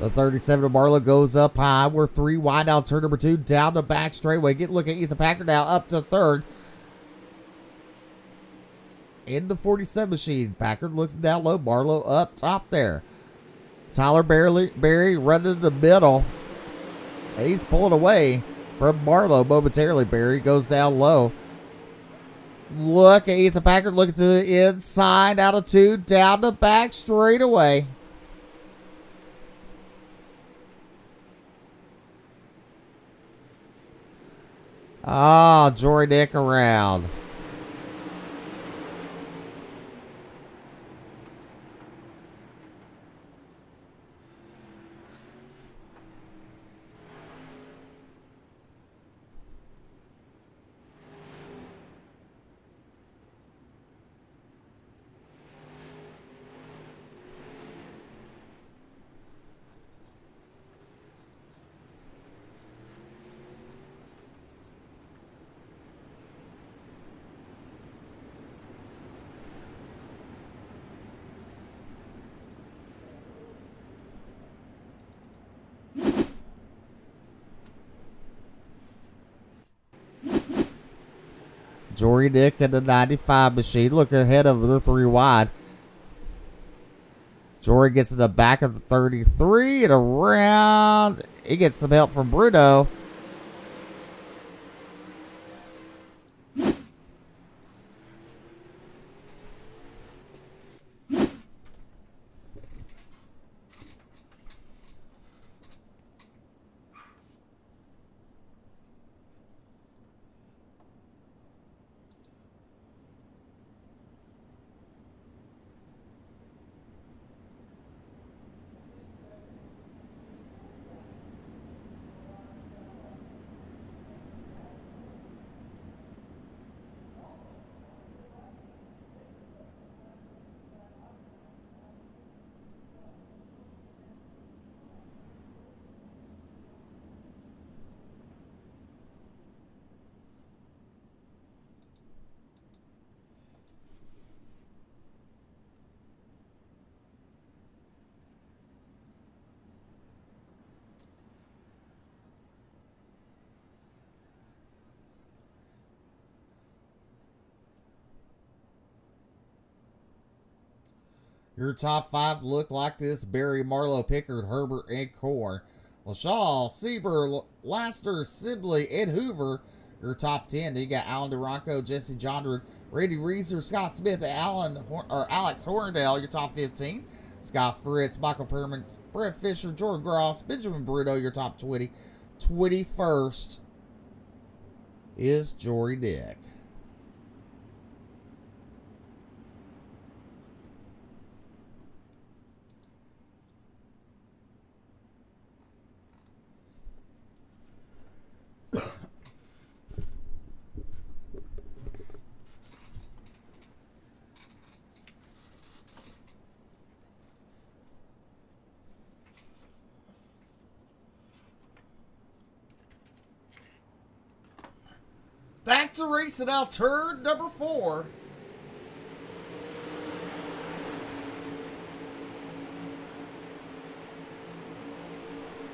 The 37 of Marlowe goes up high. We're 3 wide down turn number 2. Down the back straightaway. Look at Ethan Packard now up to third. In the 47 machine. Packard looking down low. Marlowe up top there. Tyler Berry running in the middle. He's pulling away from Marlowe momentarily. Berry goes down low. Look at Ethan Packard looking to the inside out of 2. Down the back straightaway. Ah, Jory Nick around. Jory Nick and the 95 machine. Look ahead of the 3 wide. Jory gets to the back of the 33 and around. He gets some help from Bruno. Your top 5 look like this: Barry, Marlowe, Pickard, Herbert, and Korn. LaShaw, Sieber, Laster, Sibley, and Hoover. Your top 10. You got Alan Duranco, Jesse Jondred, Randy Reeser, Scott Smith, and Alex Horndale. Your top 15. Scott Fritz, Michael Perman, Brett Fisher, Jordan Gross, Benjamin Bruno. Your top 20. 21st is Jory Dick. Back to racing now, turn number 4.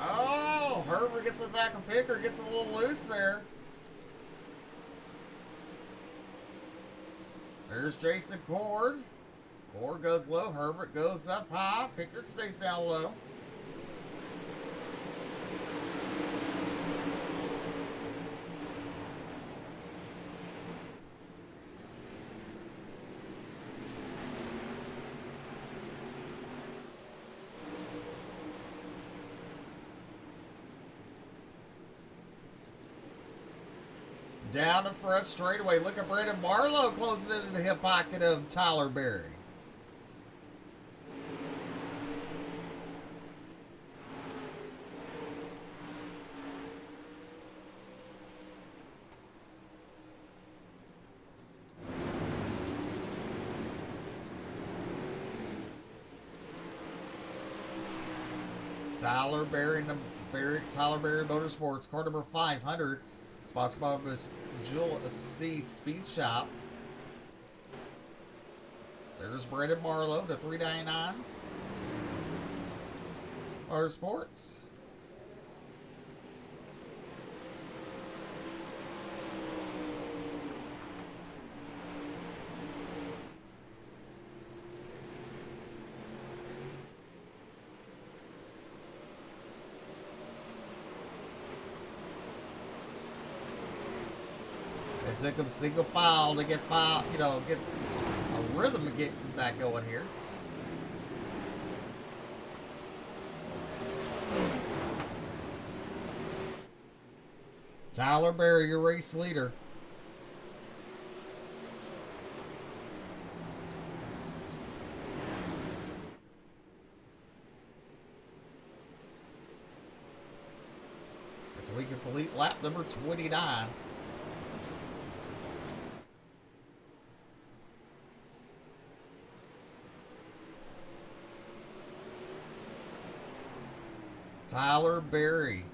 Oh, Herbert gets it back of Picker, gets a little loose there. There's Jason Cord. Cord goes low, Herbert goes up high, Pickard stays down low. Down the front straightaway. Look at Brandon Marlowe closing into the hip pocket of Tyler Berry. Tyler Berry Motorsports, car number 500. Sponsored by Miss Jewel C Speed Shop. There's Brandon Marlowe, the 399 Motorsports. It took them single file to get gets a rhythm of getting that going here. Tyler Berry, your race leader. As we complete lap number 29. Tyler Berry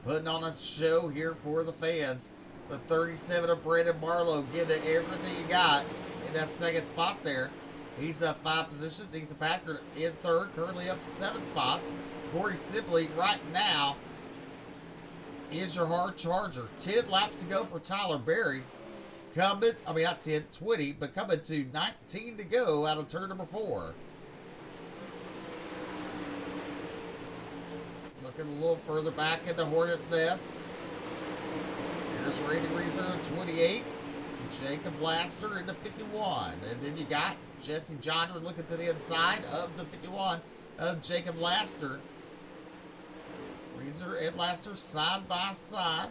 putting on a show here for the fans. The 37 of Brandon Marlowe getting everything he got in that second spot there. He's up 5 positions. Ethan Packard in third, currently up 7 spots. Corey Sibley right now is your hard charger. 10 laps to go for Tyler Berry. Coming, not 10, 20, but coming to 19 to go out of turn number 4. further back in the Hornet's Nest. Here's Rated Reserve 28. Jacob Blaster in the 51. And then you got Jesse Jondren looking to the inside of the 51 of Jacob Blaster. Reeser and Blaster side by side.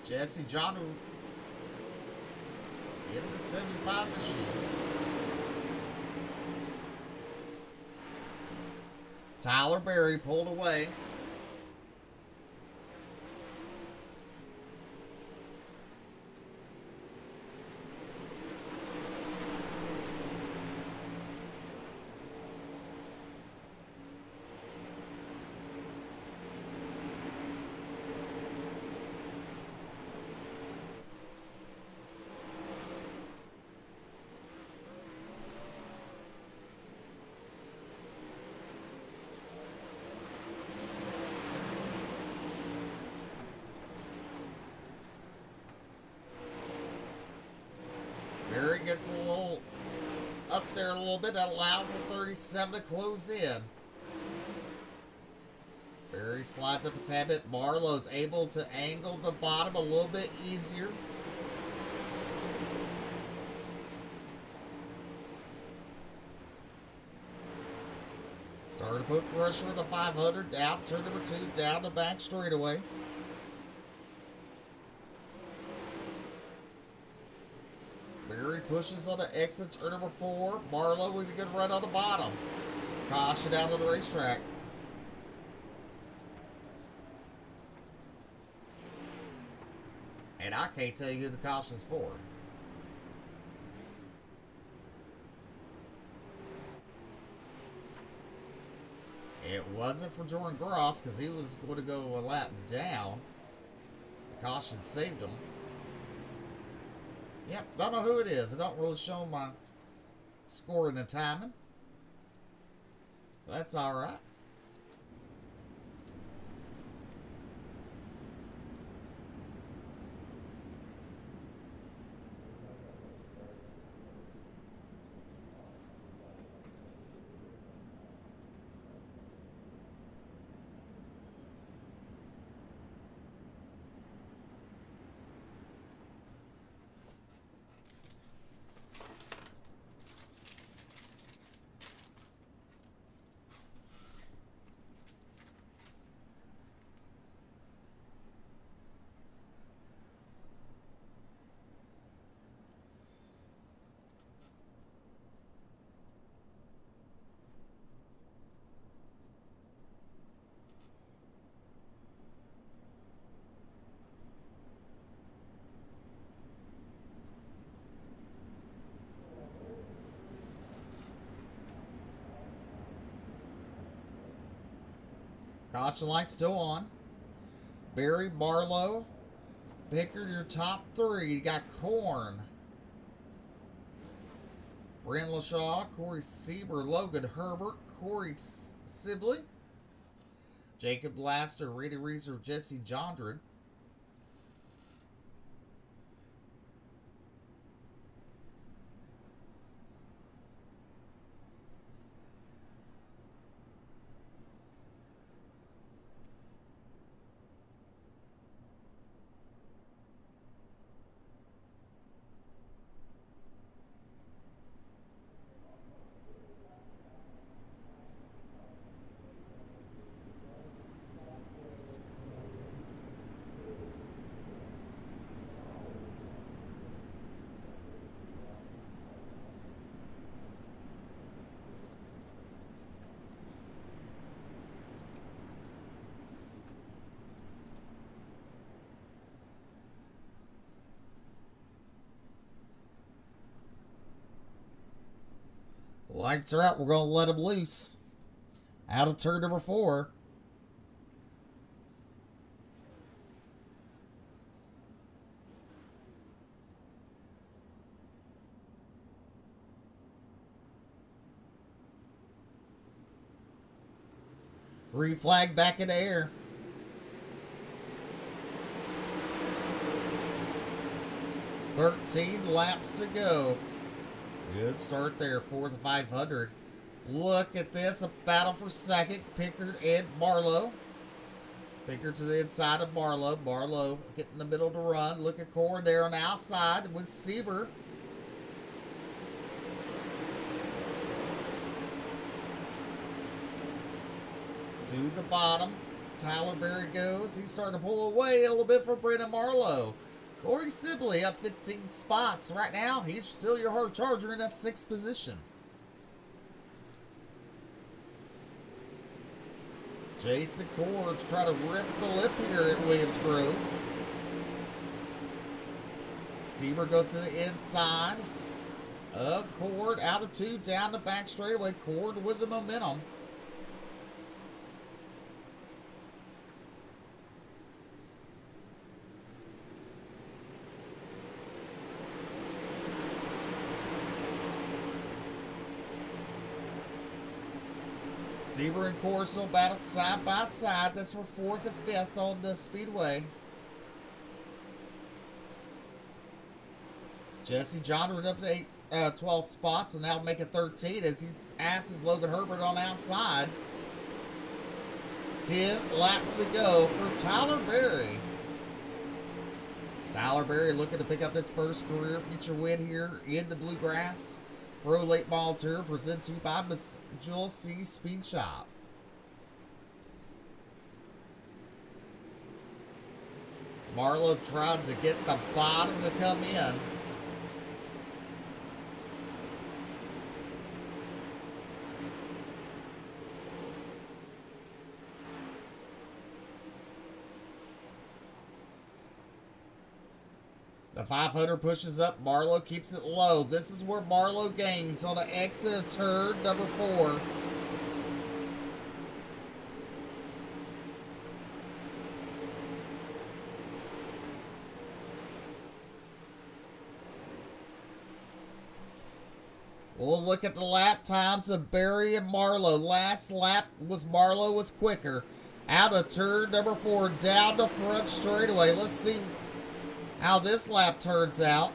Jesse Jondren getting the 75 this year. Tyler Berry pulled away. Berry gets a little up there a little bit. That allows the 37 to close in. Berry slides up a tad bit. Marlowe's able to angle the bottom a little bit easier. Starting to put pressure on the 500. Down turn number 2. Down the back straightaway. Berry pushes on the exit turn number 4. Marlowe with a good run on the bottom. Caution out of the racetrack. And I can't tell you who the caution's for. It wasn't for Jordan Gross because he was going to go a lap down. The caution saved him. Yep, don't know who it is. It don't really show my scoring and timing. That's all right. Caution light still on. Berry, Marlowe, Pickard, your top 3. You got Korn, Brandon LaShaw, Corey Sieber, Logan Herbert, Corey Sibley, Jacob Blaster, Rated Reserve, Jesse Jondren. Lights are out. We're going to let him loose. Out of turn number 4. Green flag back in the air. .13 laps to go. Good start there for the 500. Look at this, a battle for second. Pickard and Marlowe. Pickard to the inside of Marlowe. Marlowe getting in the middle to run. Look at Cord there on the outside with Sieber. To the bottom. Tyler Berry goes. He's starting to pull away a little bit from Brendan Marlowe. Corey Sibley up 15 spots. Right now, he's still your hard charger in that 6th position. Jason Cord trying to rip the lip here at Williams Grove. Sieber goes to the inside of Cord. Out of 2, down the back straightaway. Cord with the momentum. Sieber and Cord still battle side by side. That's for 4th and 5th on the speedway. Jesse John went up to 12 spots, so now making 13 as he passes Logan Herbert on the outside. 10 laps to go for Tyler Berry. Tyler Berry looking to pick up his first career feature win here in the Bluegrass Pro Late Model Tour, presented to you by Miss Jewel C. Speed Shop. Marlowe tried to get the bottom to come in. The 500 pushes up. Marlowe keeps it low. This is where Marlowe gains on the exit of turn number 4. We'll look at the lap times of Berry and Marlowe. Last lap was Marlowe was quicker. Out of turn number 4, down the front straightaway. Let's see how this lap turns out.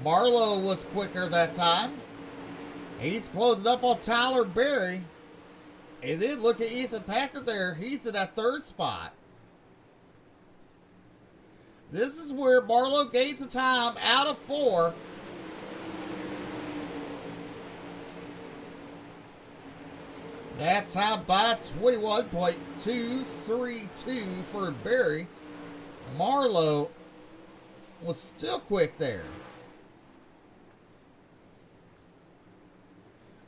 Marlowe was quicker that time. He's closing up on Tyler Berry. And then look at Ethan Packard there. He's in that 3rd spot. This is where Marlowe gains the time out of 4. That time by 21.232 for Berry. Marlowe was still quick there.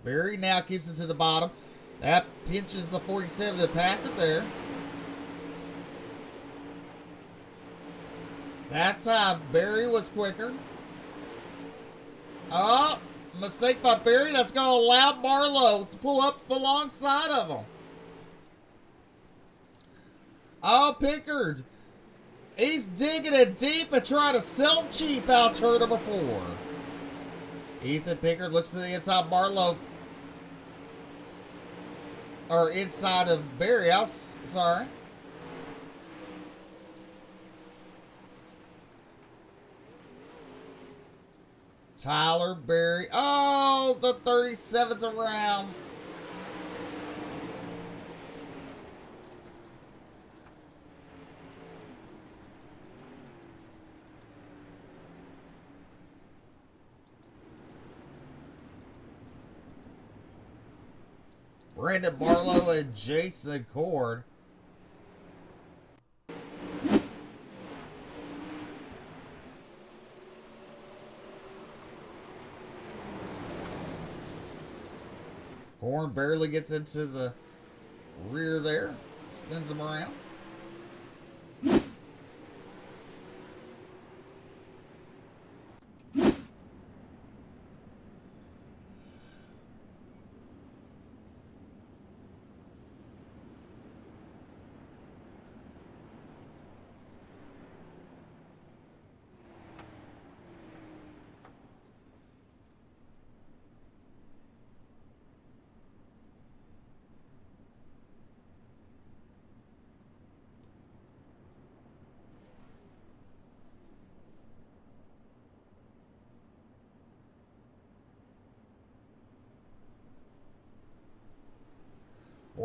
Berry now keeps it to the bottom. That pinches the 47 to Packard there. That time Berry was quicker. Oh, mistake by Berry. That's going to allow Marlowe to pull up alongside of him. Oh, Pickard. He's digging it deep and trying to sell cheap out turn number 4. Ethan Pickard looks to the inside. Marlowe, or inside of Berry. I'm sorry. Tyler Berry. Oh, the 37's around. Brandon Marlowe and Jason Cord. Horn barely gets into the rear there. Spins him around.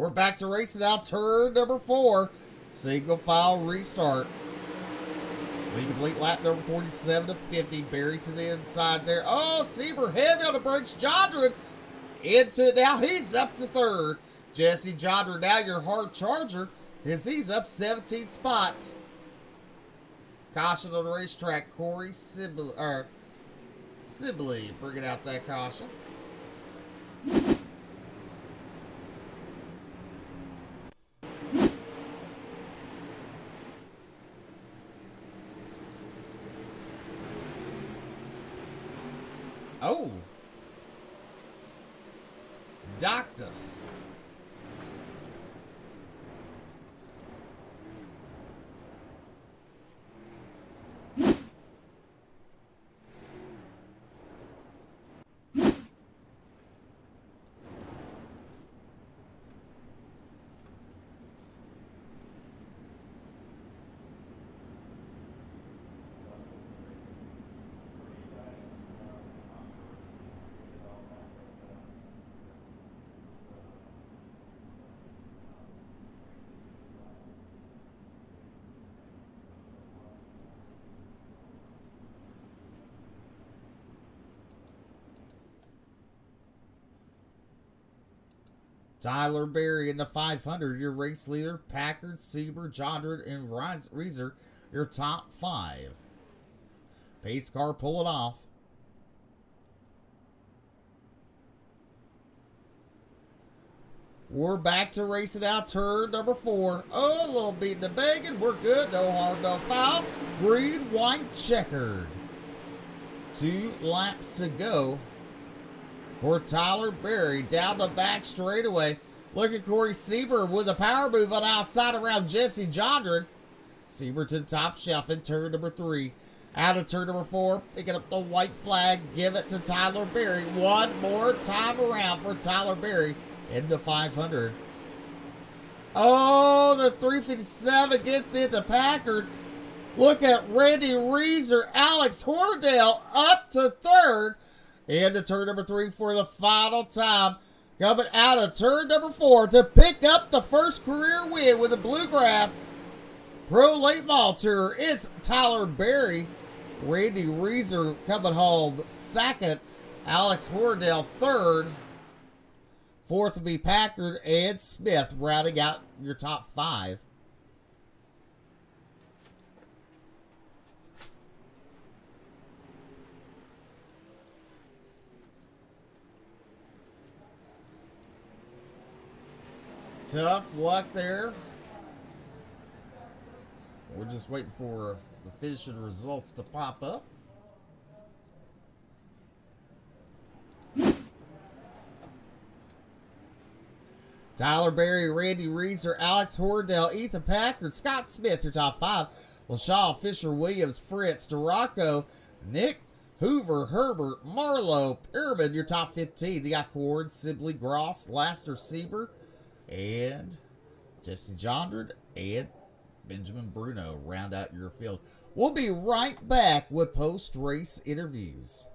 We're back to racing out turn number 4. Single file restart. We complete lap number 47 to 50. Buried to the inside there. Oh, Sieber heavy on the brakes. Jondren into it now. He's up to 3rd. Jesse Jondren now your hard charger as he's up 17 spots. Caution on the racetrack. Corey Sibley bringing out that caution. Oh. Doctor. Tyler Berry in the 500, your race leader. Packard, Sieber, Jondren, and Reiser, your top 5. Pace car pulling off. We're back to racing out turn number 4. Oh, a little beating the bacon. We're good. No harm, no foul. Green, white, checkered. 2 laps to go for Tyler Berry down the back straightaway. Look at Corey Sieber with a power move on outside around Jesse Jondren. Sieber to the top shelf in turn number 3. Out of turn number 4, picking up the white flag. Give it to Tyler Berry. One more time around for Tyler Berry in the 500. Oh, the 357 gets into Packard. Look at Randy Reiser, Alex Hordale up to 3rd. Into turn number 3 for the final time. Coming out of turn number 4 to pick up the first career win with the Bluegrass Pro Late Model Tour. It's Tyler Berry. Randy Reiser coming home 2nd. Alex Hordale 3rd. 4th would be Packard and Smith rounding out your top 5. Tough luck there. We're just waiting for the finishing results to pop up. Tyler Berry, Randy Reiser, Alex Hordale, Ethan Packard, Scott Smith, your top 5. LaShaw, Fisher, Williams, Fritz, Duraco, Nick, Hoover, Herbert, Marlowe, Ehrman, your top 15. You got Cord, Sibley, Gross, Laster, Sieber, and Jesse Jondren and Benjamin Bruno round out your field. We'll be right back with post-race interviews.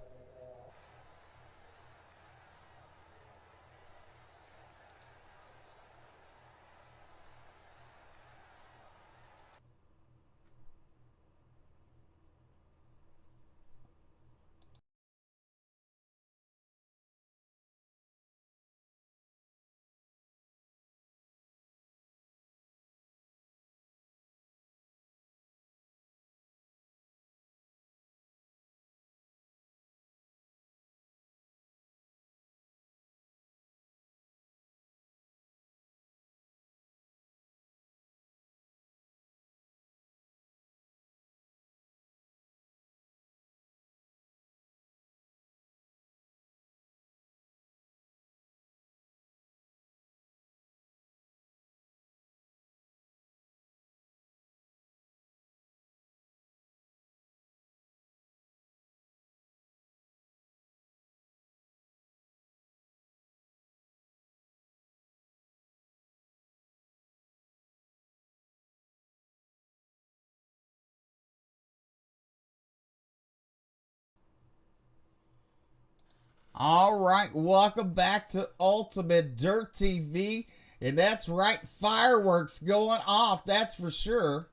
All right, welcome back to Ultimate Dirt TV. And that's right, fireworks going off, that's for sure.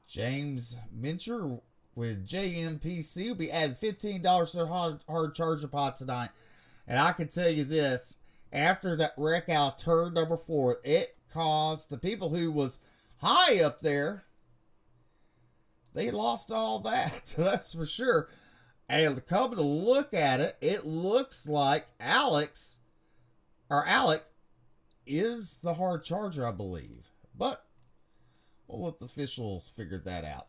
James Mincher with JMPC will be adding $15 to the hard charger pot tonight. And I can tell you this, after that wreck out turn number 4, it caused the people who was high up there, they lost all that. So that's for sure. And coming to look at it, it looks like Alec is the hard charger, I believe. But we'll let the officials figure that out.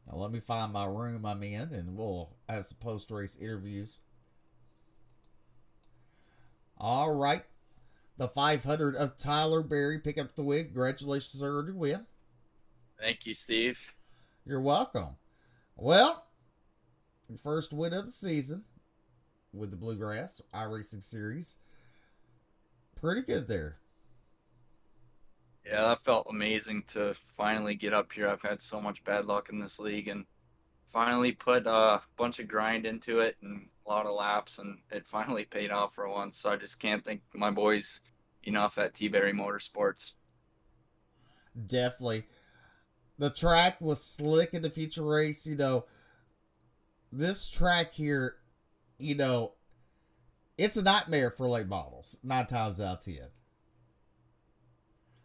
Now let me find my room I'm in, and we'll have some post-race interviews. All right. The 500 of Tyler Berry picking up the win. Congratulations, sir, to win. Thank you, Steve. You're welcome. Well, first win of the season with the Bluegrass Iracing Series. Pretty good there. Yeah, that felt amazing to finally get up here. I've had so much bad luck in this league and finally put a bunch of grind into it and a lot of laps, and it finally paid off for once. So I just can't thank my boys enough at T-Berry Motorsports. Definitely. The track was slick in the feature race. You know, this track here, you know, it's a nightmare for late models, 9 times out of 10.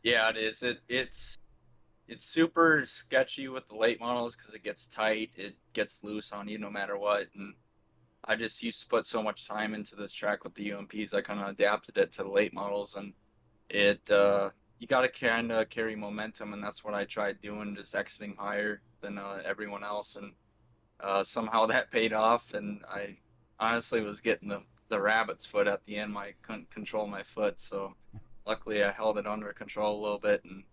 Yeah, it is. It's super sketchy with the late models because it gets tight, it gets loose on you no matter what. And I just used to put so much time into this track with the UMPs. I kind of adapted it to the late models, and it you got to kind of carry momentum, and that's what I tried doing, just exiting higher than everyone else, and somehow that paid off. And I honestly was getting the rabbit's foot at the end. I couldn't control my foot, so luckily I held it under control a little bit, and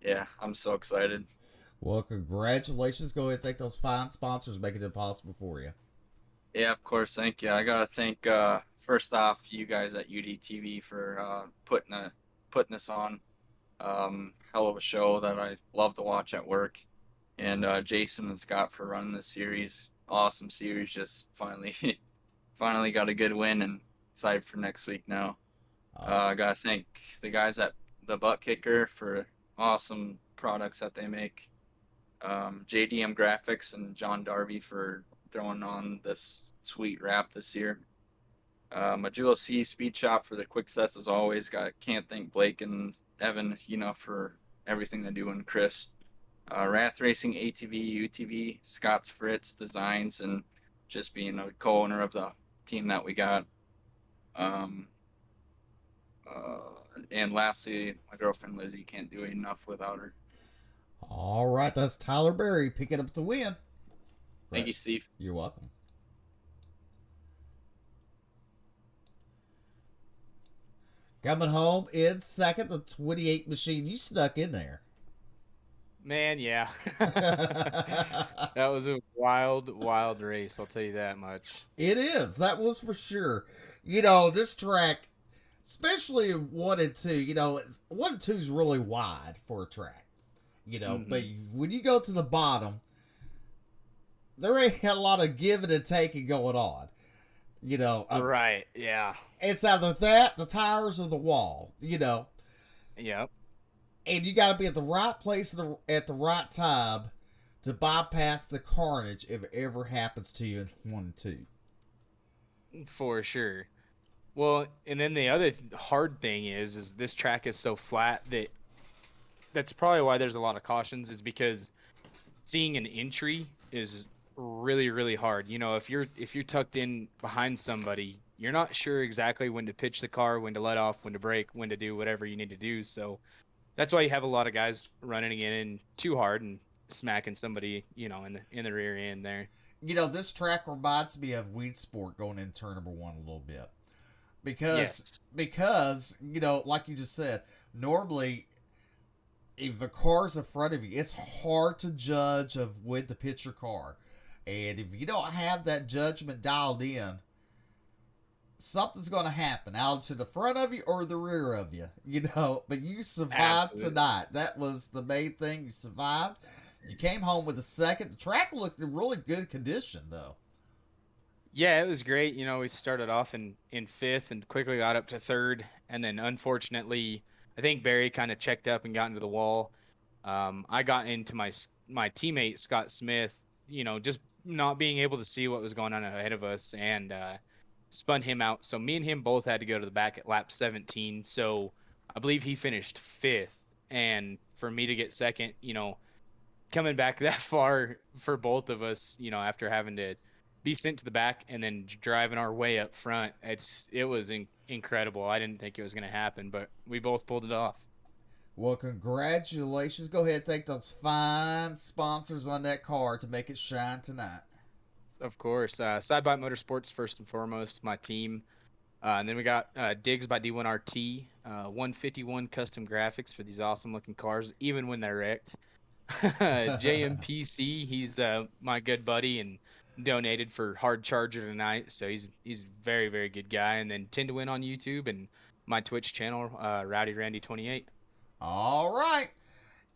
yeah, I'm so excited. Well, congratulations. Go ahead and thank those fine sponsors making it possible for you. Yeah, of course, thank you. I gotta thank first off you guys at UDTV for putting this on. Hell of a show that I love to watch at work, and Jason and Scott for running this series. Awesome series. Just finally got a good win, and excited for next week now. I gotta thank the guys at the Butt Kicker for awesome products that they make. JDM Graphics and John Darby for throwing on this sweet wrap this year. Majula C Speed Shop for the quick sets as always. Can't thank Blake and Evan enough for everything they do, and Chris. Wrath Racing, ATV, UTV, Scott's Fritz Designs, and just being a co-owner of the team that we got. And lastly, my girlfriend Lizzie, can't do enough without her. All right, that's Tyler Berry picking up the win. Thank you, Steve. You're welcome. Coming home in second, the 28 machine. You snuck in there. Man, yeah. That was a wild race, I'll tell you that much. It is. That was for sure. You know, this track, especially 1 and 2, you know, 1 and 2 is really wide for a track. You know, but when you go to the bottom, there ain't a lot of giving and taking going on. You know, right, yeah. It's either that, the tires, or the wall, you know. Yep. And you got to be at the right place at the right time to bypass the carnage if it ever happens to you in 1 and 2. For sure. Well, and then the other hard thing is this track is so flat that's probably why there's a lot of cautions, is because seeing an entry is really, really hard. You know, if you're tucked in behind somebody, you're not sure exactly when to pitch the car, when to let off, when to brake, when to do whatever you need to do. So that's why you have a lot of guys running in too hard and smacking somebody, you know, in the rear end there. You know, this track reminds me of Weed Sport going in turn number 1 a little bit. Because, you know, like you just said, normally if the car's in front of you, it's hard to judge of when to pitch your car. And if you don't have that judgment dialed in, something's going to happen out to the front of you or the rear of you, you know. But you survived tonight. That was the main thing. You survived. You came home with a second. The track looked in really good condition, though. Yeah, it was great. You know, we started off in fifth and quickly got up to third, and then unfortunately, I think Barry kind of checked up and got into the wall. I got into my teammate Scott Smith, you know, just not being able to see what was going on ahead of us, and spun him out. So me and him both had to go to the back at lap 17. So I believe he finished fifth, and for me to get second, you know, coming back that far for both of us, you know, after having to be sent to the back and then driving our way up front, it was incredible. I didn't think it was going to happen, but we both pulled it off. Well, congratulations. Go ahead and thank those fine sponsors on that car to make it shine tonight. Of course, Sidebite Motorsports first and foremost, my team. And then we got Diggs by D1RT, 151 custom graphics for these awesome looking cars, even when they're wrecked. JMPC, he's my good buddy and donated for Hard Charger tonight, so he's very very good guy. And then 10 to Win on YouTube and my Twitch channel, Rowdy Randy 28. All right.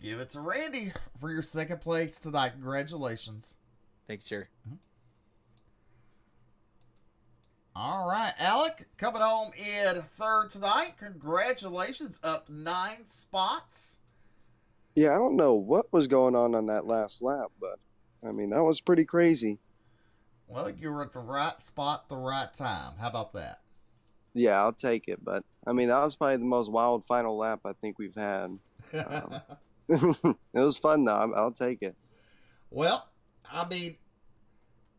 Give it to Randy for your second place tonight. Congratulations. Thanks, sir. All right, Alec, coming home in third tonight. Congratulations, up 9 spots. Yeah, I don't know what was going on that last lap, but I mean, that was pretty crazy. Well, you were at the right spot at the right time. How about that? Yeah, I'll take it. But I mean, that was probably the most wild final lap I think we've had. It was fun though. I'll take it. Well, I mean,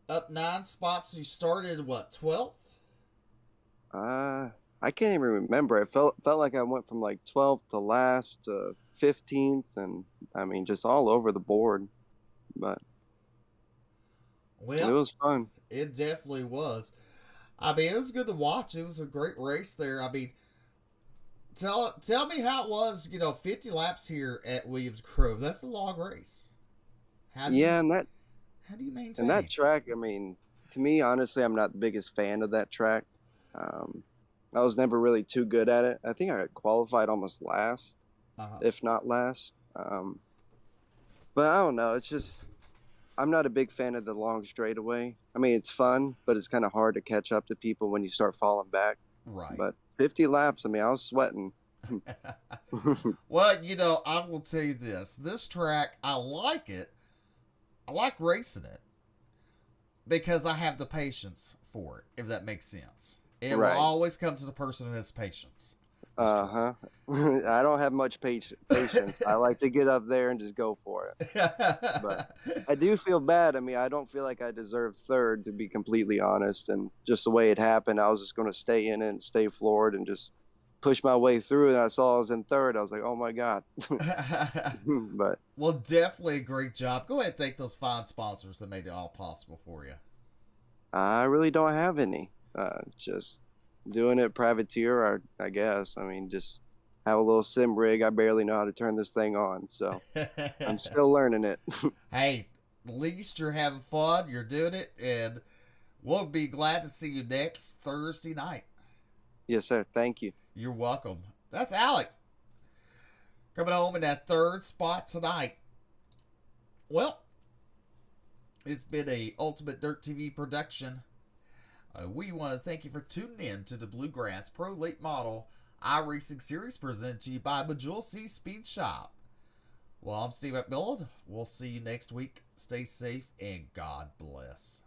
up 9 spots. You started what, 12th? I can't even remember. It felt like I went from like 12th to last to 15th, and I mean, just all over the board. But Well, it was fun. it definitely was. I mean, it was good to watch. It was a great race there. I mean, tell me how it was, 50 laps here at Williams Grove. That's a long race. How do Yeah, how do you maintain? and that track, I mean, to me, honestly, I'm not the biggest fan of that track. I was never really too good at it. I think I qualified almost last, if not last. But I don't know. It's just, I'm not a big fan of the long straightaway. I mean, it's fun, but it's kind of hard to catch up to people when you start falling back. Right. But 50 laps, I mean, I was sweating. Well, I will tell you this. This track, I like it. I like racing it because I have the patience for it, if that makes sense. It Right. will always come to the person who has patience. I don't have much patience. I like to get up there and just go for it. But I do feel bad. I mean, I don't feel like I deserve third, to be completely honest. And just the way it happened, I was just going to stay in it and stay floored and just push my way through. And I saw I was in third. I was like, oh my God. But Well, definitely a great job. Go ahead and thank those fine sponsors that made it all possible for you. I really don't have any. Just doing it privateer, or I guess. I mean, just have a little sim rig. I barely know how to turn this thing on, so I'm still learning it. Hey, at least you're having fun. You're doing it, and we'll be glad to see you next Thursday night. Yes, sir. Thank you. You're welcome. That's Alex coming home in that third spot tonight. Well, it's been a Ultimate Dirt TV production. We want to thank you for tuning in to the Bluegrass Pro Late Model iRacing Series presented to you by Majul C Speed Shop. Well, I'm Steve McMillan. We'll see you next week. Stay safe and God bless.